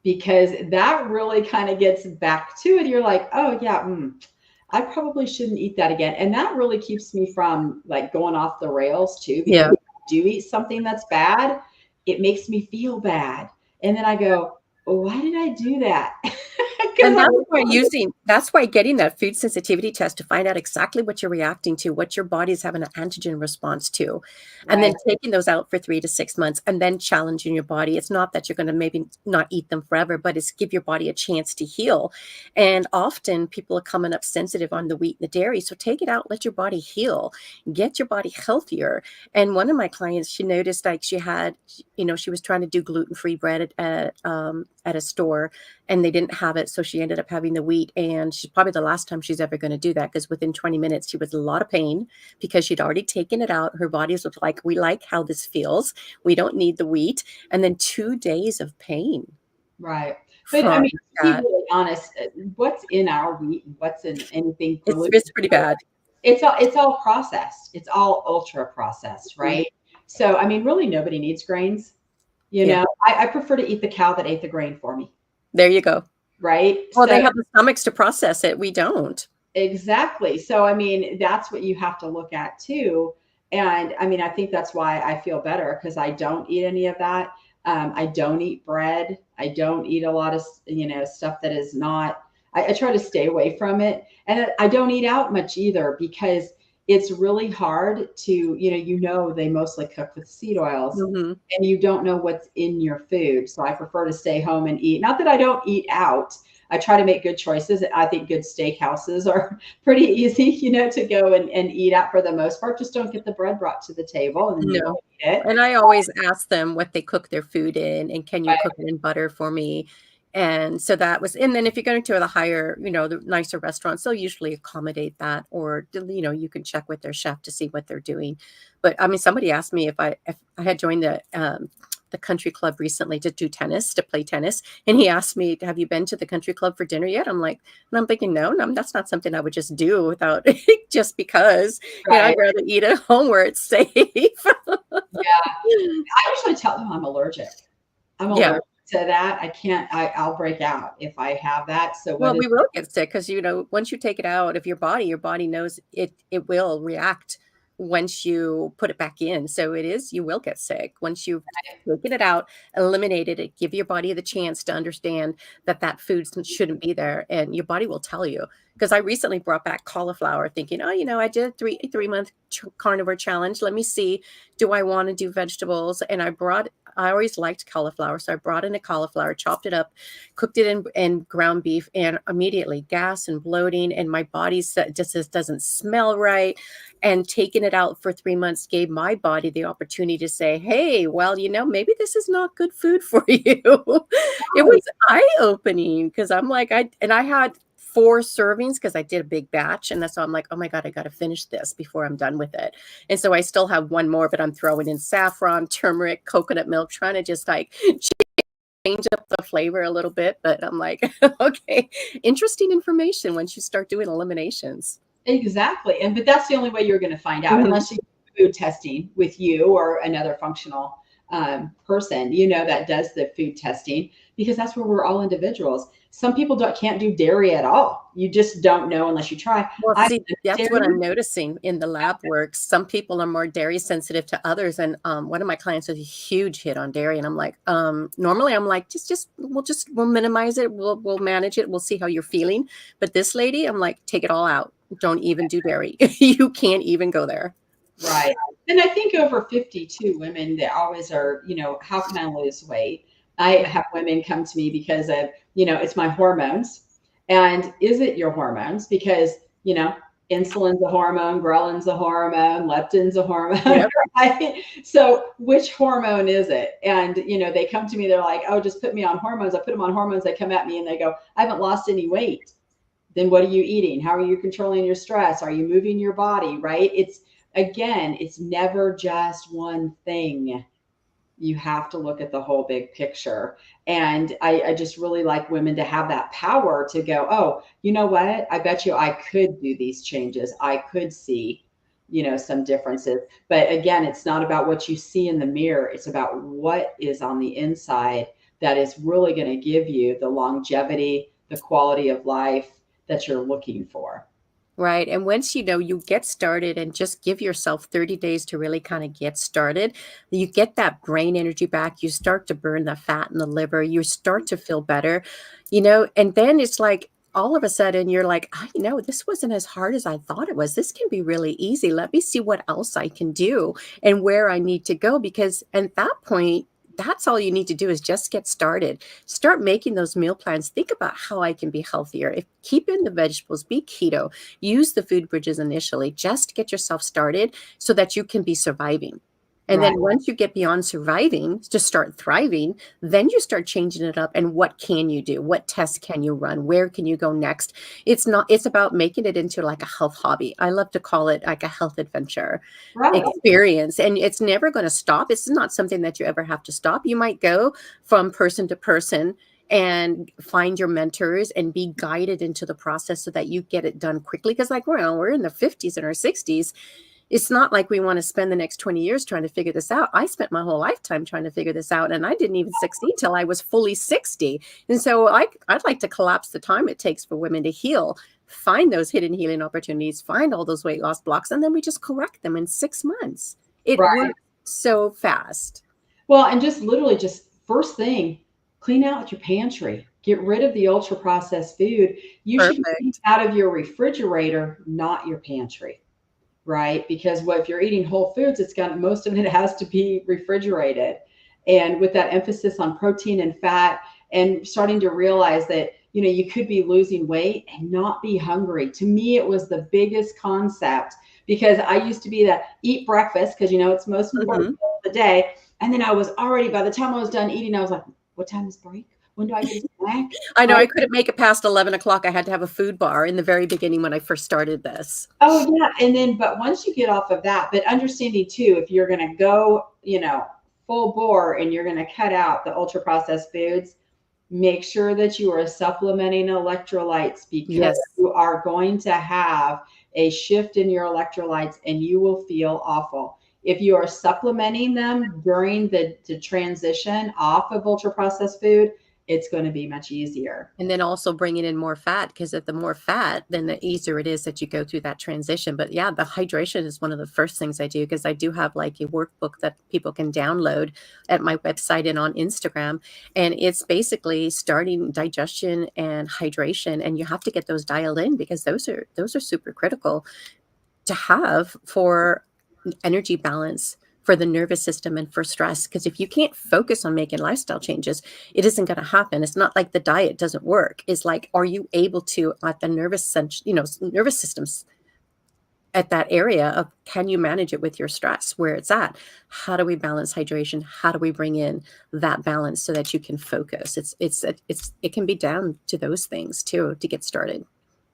Because that really kind of gets back to it. You're like, oh yeah, I probably shouldn't eat that again. And that really keeps me from like going off the rails too, because Yeah. if I do eat something that's bad, it makes me feel bad. And then I go, well, why did I do that? Because And I that's why getting that food sensitivity test to find out exactly what you're reacting to, what your body is having an antigen response to, and then right, taking those out for 3 to 6 months and then challenging your body. It's not that you're going to maybe not eat them forever, but it's give your body a chance to heal. And often people are coming up sensitive on the wheat and the dairy. So take it out, let your body heal, get your body healthier. And one of my clients, she noticed like she had, she was trying to do gluten-free bread at a store, and they didn't have it. So she ended up having the wheat, and she's probably the last time she's ever going to do that, because within 20 minutes, she was in a lot of pain because she'd already taken it out. Her body was like, we like how this feels. We don't need the wheat. And then 2 days of pain right. But I from mean, to be that. really honest, what's in our wheat and what's in anything It's pretty bad. it's all processed. It's all ultra processed, Mhm. right? So I mean, really, nobody needs grains. Yeah, I prefer to eat the cow that ate the grain for me, there you go. right? Well, So they have the stomachs to process it. We don't. exactly. So I mean, that's what you have to look at too. And I mean, I think that's why I feel better because I don't eat any of that. I don't eat bread. I don't eat a lot of stuff that is not. I try to stay away from it, and I don't eat out much either because it's really hard to they mostly cook with seed oils, Mhm. and you don't know what's in your food. So I prefer to stay home and eat. Not that I don't eat out, I try to make good choices. I think good steakhouses are pretty easy, to go and eat at for the most part. Just don't get the bread brought to the table and then you No. won't eat it. And I always ask them what they cook their food in, and can you Right, cook it in butter for me? And so that was, and then if you're going to the higher, the nicer restaurants, they'll usually accommodate that, or, you can check with their chef to see what they're doing. But I mean, somebody asked me if I had joined the country club recently to do tennis, to play tennis. And he asked me, have you been to the country club for dinner yet? I'm like, and I'm thinking, no, no, that's not something I would just do without just because, right. I'd rather eat at home where it's safe. Yeah. I usually tell them I'm allergic. I'm Yeah. allergic to that. I can't, I'll break out if I have that. So what Well, is we will get sick because, once you take it out of your body knows it will react once you put it back in. So you will get sick. Once you've taken it out, eliminated it, give your body the chance to understand that that food shouldn't be there, and your body will tell you. Because I recently brought back cauliflower thinking, oh, I did a three-month carnivore challenge. Let me see, do I want to do vegetables? And I always liked cauliflower. So I brought in a cauliflower, chopped it up, cooked it in ground beef, and immediately gas and bloating, and my body just doesn't smell right. And taking it out for 3 months gave my body the opportunity to say, hey, well, maybe this is not good food for you. It right? was eye-opening because I'm like, I had 4 servings because I did a big batch. And that's why I'm like, oh my God, I got to finish this before I'm done with it. And so I still have one more, but I'm throwing in saffron, turmeric, coconut milk, trying to just like change up the flavor a little bit. But I'm like, okay, interesting information once you start doing eliminations. Exactly. But that's the only way you're going to find out, Mhm. unless you do food testing with you or another functional person, that does the food testing, because that's where we're all individuals. Some people can't do dairy at all. You just don't know unless you try. Well, I see, that's what dairy. I'm noticing in the lab work. Some people are more dairy sensitive to others. And one of my clients was a huge hit on dairy. And I'm like, normally I'm like, we'll minimize it. We'll manage it. We'll see how you're feeling. But this lady, I'm like, take it all out. Don't even do dairy. You can't even go there. Right. And I think over 52 women that always are, how can I lose weight? I have women come to me because of, it's my hormones. And is it your hormones? Because, insulin's a hormone, ghrelin's a hormone, leptin's a hormone, Yep. right? So which hormone is it? And, they come to me, they're like, oh, just put me on hormones. I put them on hormones. They come at me and they go, I haven't lost any weight. Then what are you eating? How are you controlling your stress? Are you moving your body? Right? It's never just one thing. You have to look at the whole big picture. And I just really like women to have that power to go, oh, you know what? I bet you I could do these changes. I could see, some differences. But again, it's not about what you see in the mirror. It's about what is on the inside that is really going to give you the longevity, the quality of life that you're looking for. Right. And once you get started and just give yourself 30 days to really kind of get started, you get that brain energy back. You start to burn the fat in the liver. You start to feel better, and then it's like all of a sudden you're like, this wasn't as hard as I thought it was. This can be really easy. Let me see what else I can do and where I need to go. Because at that point, that's all you need to do is just get started. Start making those meal plans. Think about how I can be healthier. Keep in the vegetables, be keto. Use the food bridges initially just to get yourself started so that you can be surviving. And Right. then once you get beyond surviving to start thriving, then you start changing it up. And what can you do? What tests can you run? Where can you go next? It's about making it into like a health hobby. I love to call it like a health adventure Right. experience. And it's never going to stop. It's not something that you ever have to stop. You might go from person to person and find your mentors and be guided into the process so that you get it done quickly. Because we're in the 50s and our 60s. It's not like we want to spend the next 20 years trying to figure this out. I spent my whole lifetime trying to figure this out, and I didn't even succeed till I was fully 60. And so I'd like to collapse the time it takes for women to heal, find those hidden healing opportunities, find all those weight loss blocks, and then we just correct them in 6 months. It Right. works so fast. Well, and just literally just first thing, clean out your pantry. Get rid of the ultra processed food. You should be eating Perfect. out of your refrigerator, not your pantry, right? Because what if you're eating whole foods, it's got most of it has to be refrigerated. And with that emphasis on protein and fat, and starting to realize that you could be losing weight and not be hungry. To me, it was the biggest concept because I used to be that eat breakfast because it's the most important Mhm. meal of the day. And then I was already, by the time I was done eating, I was like, what time is break? When do I get a snack? I know Right? I couldn't make it past 11 o'clock. I had to have a food bar in the very beginning when I first started this. Oh yeah, and then but once you get off of that, but understanding too, if you're going to go, full bore and you're going to cut out the ultra processed foods, make sure that you are supplementing electrolytes because Yes. you are going to have a shift in your electrolytes and you will feel awful. If you are supplementing them during the transition off of ultra processed food, it's going to be much easier. And then also bringing in more fat, because if the more fat, then the easier it is that you go through that transition. But yeah, the hydration is one of the first things I do because I do have like a workbook that people can download at my website and on Instagram. And it's basically starting digestion and hydration. And you have to get those dialed in because those are super critical to have for energy balance, for the nervous system, and for stress. Because if you can't focus on making lifestyle changes, it isn't going to happen. It's not like the diet doesn't work. It's like, are you able to at the nervous systems at that area of, can you manage it with your stress where it's at? How do we balance hydration? How do we bring in that balance so that you can focus? It can be down to those things too to get started.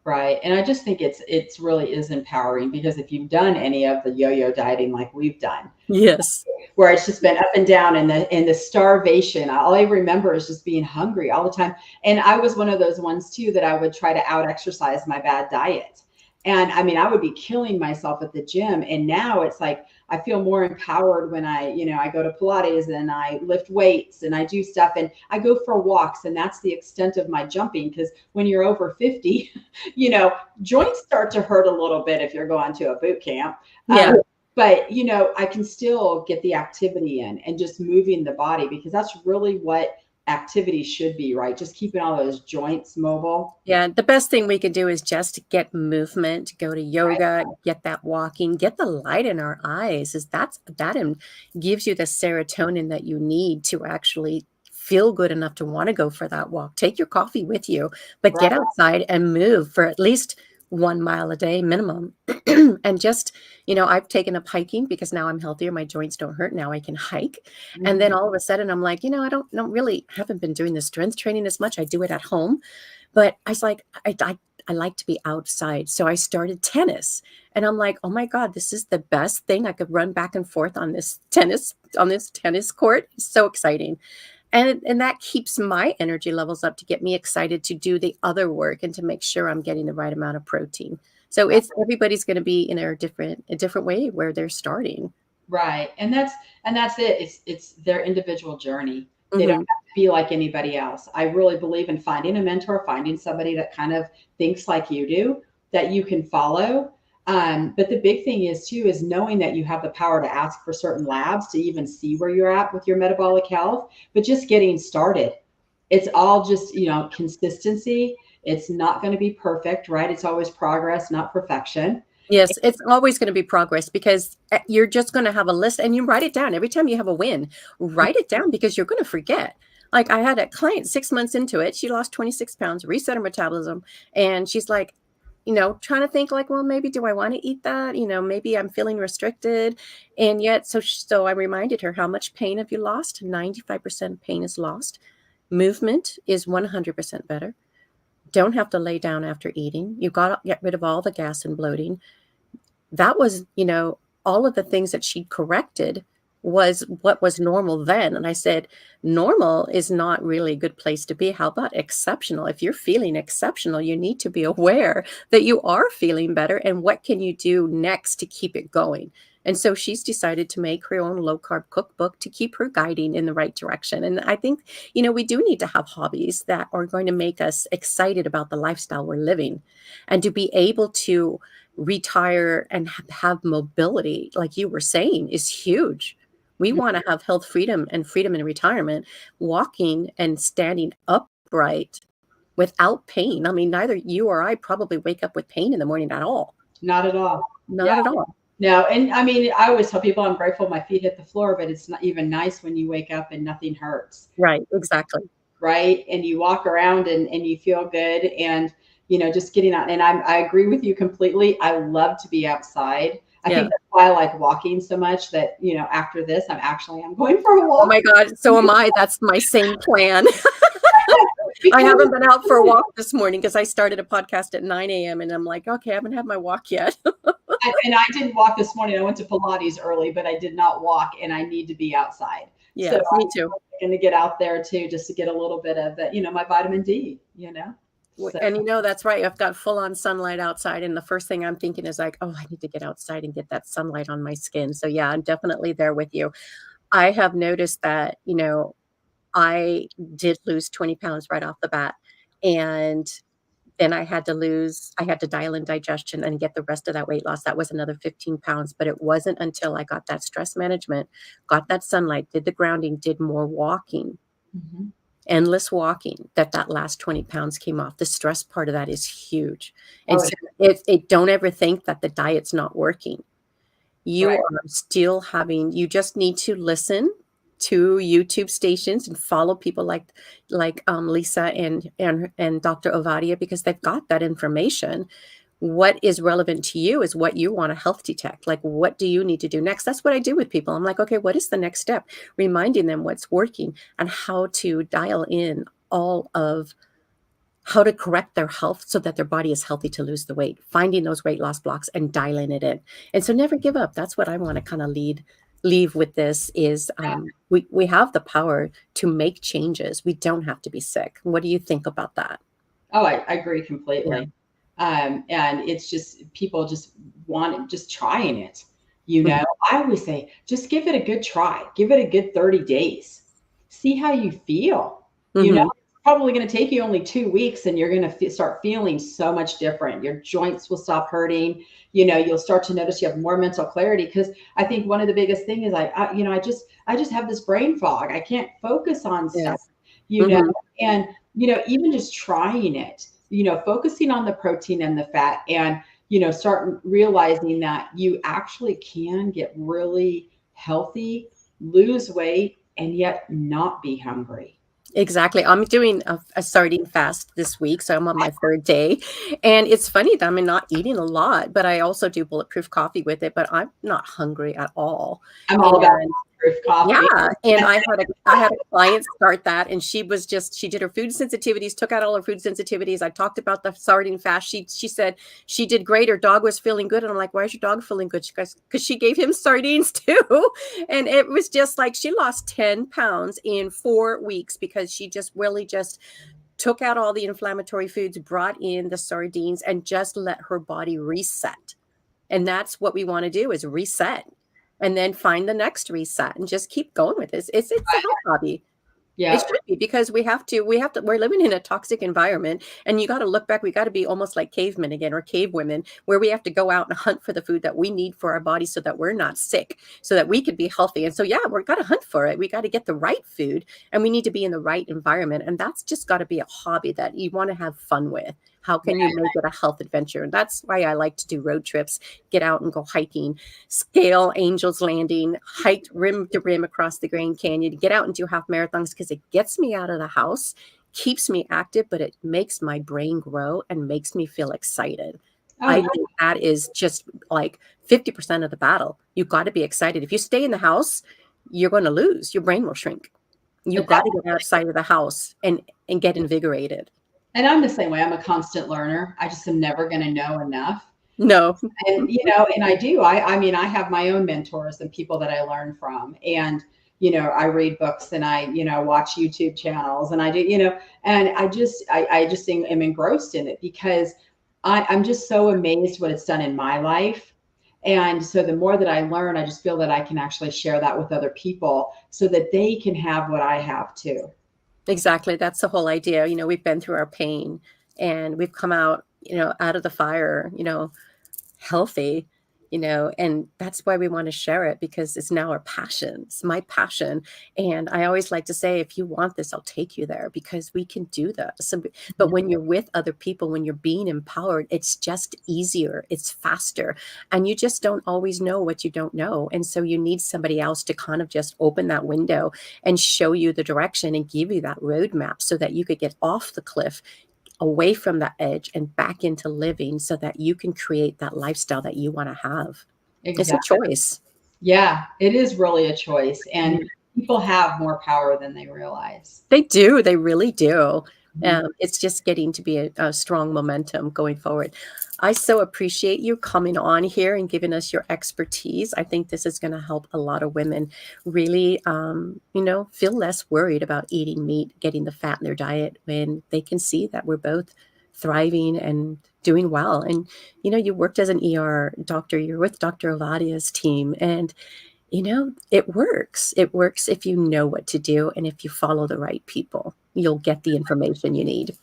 Right. And I just think it's really is empowering because if you've done any of the yo-yo dieting like we've done, Yes. where it's just been up and down and the starvation, all I remember is just being hungry all the time. And I was one of those ones too that I would try to out exercise my bad diet. And I mean, I would be killing myself at the gym. And now it's like I feel more empowered when I go to Pilates and I lift weights and I do stuff and I go for walks. And that's the extent of my jumping because when you're over 50, joints start to hurt a little bit if you're going to a boot camp. Yeah. But I can still get the activity in and just moving the body because that's really what activity should be, right? Just keeping all those joints mobile. Yeah, the best thing we can do is just get movement, go to yoga, get that walking, get the light in our eyes. Gives you the serotonin that you need to actually feel good enough to want to go for that walk. Take your coffee with you, but Right. get outside and move for at least 1 mile a day minimum. And just, I've taken up hiking because now I'm healthier. My joints don't hurt. Now I can hike. And then Mhm. all of a sudden I'm like, I don't really haven't been doing the strength training as much. I do it at home, but I was like, I like to be outside. So I started tennis. And I'm like, oh my God, this is the best thing. I could run back and forth on this tennis court. It's so exciting. And that keeps my energy levels up to get me excited to do the other work and to make sure I'm getting the right amount of protein. So Right. it's everybody's going to be in a different way where they're starting. Right. And that's it. It's their individual journey. They don't Hmm. have to be like anybody else. I really believe in finding a mentor, finding somebody that kind of thinks like you do, that you can follow. But the big thing is too is knowing that you have the power to ask for certain labs to even see where you're at with your metabolic health, but just getting started. It's all just, consistency. It's not going to be perfect, right? It's always progress, not perfection. Yes, it's always gonna be progress because, you're just gonna have a list and you write it down. Every time you have a win, write it down because you're gonna forget. Like, I had a client 6 months into it, she lost 26 pounds, reset her metabolism, and she's like, trying to think like, "Well, maybe do I wanna eat that?" "Maybe I'm feeling restricted." And yet so I reminded her, "How much pain have you lost?" 95% of pain is lost. Movement is 100% better. Don't have to lay down after eating. You gotta get rid of all the gas and bloating. That was, all of the things that she corrected was what was normal then. And I said, normal is not really a good place to be. How about exceptional? If you're feeling exceptional, you need to be aware that you are feeling better and what can you do next to keep it going. And so she's decided to make her own low carb cookbook to keep her guiding in the right direction. And I think, we do need to have hobbies that are going to make us excited about the lifestyle we're living and to be able to retire and have mobility, like you were saying, is huge. We want to have health freedom and freedom in retirement, walking and standing upright without pain. I mean, neither you or I probably wake up with pain in the morning at all. Not at all. Yeah. Not at all. No, and I mean, I always tell people I'm grateful my feet hit the floor, but it's not even nice when you wake up and nothing hurts. Right, exactly. right? And you walk around and you feel good. And, just getting out. And I agree with you completely. I love to be outside. I Yeah. think that's why I like walking so much that, after this, I'm going for a Oh walk my God. So am I. That's my same plan. I because haven't been out for a walk this morning because I started a podcast at 9 a.m. and I'm like, okay, I haven't had my walk yet. and I didn't walk this morning. I went to Pilates early, but I did not walk, and I need to be outside. So Yeah, me too. I'm going to get out there too, just to get a little bit of the, my vitamin D. So, And that's right. I've got full on sunlight outside. And the first thing I'm thinking is like, oh, I need to get outside and get that sunlight on my skin. So yeah, I'm definitely there with you. I have noticed that, I did lose 20 pounds right off the bat. And then I had to dial in digestion and get the rest of that weight loss. That was another 15 pounds. But it wasn't until I got that stress management, got that sunlight, did the grounding, did more walking, mhm. endless walking, that last 20 pounds came off. The stress part of that is huge. And Oh, so it don't ever think that the diet's not working. You right. are still you just need to listen to YouTube stations and follow people like Lisa and Dr. Ovadia because they've got that information. What is relevant to you is what you want to health detect. Like, what do you need to do next? That's what I do with people. I'm like, okay, what is the next step? Reminding them what's working and how to dial in all of how to correct their health so that their body is healthy to lose the weight, finding those weight loss blocks and dialing it in. And so never give up. That's what I want to kind of leave with this is we have the power to make changes. We don't have to be sick. What do you think about that? Oh, I agree Yeah. completely. And it's just people just want just trying it. You Mhm. know, I always say, just give it a good try. Give it a good 30 days. See how you feel. Mhm. It's probably going to take you only 2 weeks and you're going to start feeling so much different. Your joints will stop hurting. You'll start to notice you have more mental clarity because I think one of the biggest thing is like, I just have this brain fog. I can't focus on stuff, Yes. you know, Mhm. and even just trying it, focusing on the protein and the fat and, start realizing that you actually can get really healthy, lose weight, and yet not be hungry. Exactly. I'm doing a sardine fast this week, so I'm on my third day. And it's funny that I'm not eating a lot, but I also do bulletproof coffee with it, but I'm not hungry at all. I'm all about And proof coffee. yeah, and I had a client start that, and she did her food sensitivities, took out all her food sensitivities. I talked about the sardine fast. She said she did great. Her dog was feeling good, and I'm like, why is your dog feeling good? She goes, because she gave him sardines too, and it was just like she lost 10 pounds in 4 weeks because she just really just took out all the inflammatory foods, brought in the sardines, and just let her body reset. And that's what we want to do is reset and then find the next reset and just keep going with this. It's a health hobby. It Yeah. should be because we're living in a toxic environment and you got to look back. We got to be almost like cavemen again or cave women where we have to go out and hunt for the food that we need for our body so that we're not sick, so that we could be healthy. And so, yeah, we're got to hunt for it. We got to get the right food and we need to be in the right environment. And that's just got to be a hobby that you want to have fun with. How can you make it a health adventure? And that's why I like to do road trips, get out and go hiking, scale Angel's Landing, hike rim to rim across the Grand Canyon, get out and do half marathons because it gets me out of the house, keeps me active, but it makes my brain grow and makes me feel excited. Oh, I yeah. think that is just like 50% of the battle. You got to be excited. If you stay in the house, you're going to lose. Your brain will shrink. You got to get outside of the house and get invigorated. And I'm the same way. I'm a constant learner. I just am never going to know enough. No. And and I do. I mean, I have my own mentors and people that I learn from, and I read books and I watch YouTube channels and I do and I just am engrossed in it because I'm just so amazed what it's done in my life. And so the more that I learn, I just feel that I can actually share that with other people so that they can have what I have too. Exactly. That's the whole idea. We've been through our pain and we've come out, out of the fire, healthy. and that's why we want to share it, because it's now our passion. It's my passion. And I always like to say, if you want this, I'll take you there, because we can do this. But when you're with other people, when you're being empowered, it's just easier, it's faster, and you just don't always know what you don't know. And so you need somebody else to kind of just open that window and show you the direction and give you that roadmap so that you could get off the cliff, away from that edge, and back into living, so that you can create that lifestyle that you want to have. It's a Exactly. choice. Yeah, it is really a choice. And Mhm. people have more power than they realize. They do, they really do. Mhm. It's just getting to be a strong momentum going forward. I so appreciate you coming on here and giving us your expertise. I think this is going to help a lot of women really, feel less worried about eating meat, getting the fat in their diet, when they can see that we're both thriving and doing well. And, you worked as an ER doctor, you're with Dr. Ovadia's team, and it works. It works if you know what to do and if you follow the right people. You'll get the information you need.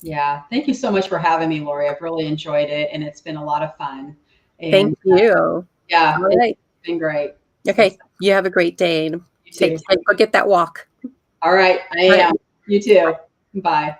Yeah. Thank you so much for having me, Lori. I've really enjoyed it and it's been a lot of fun. Thank And you. yeah, All it's right. been great. So Okay. You have a great day, and you too. go get that walk. All right. I All right. am. You too. Bye.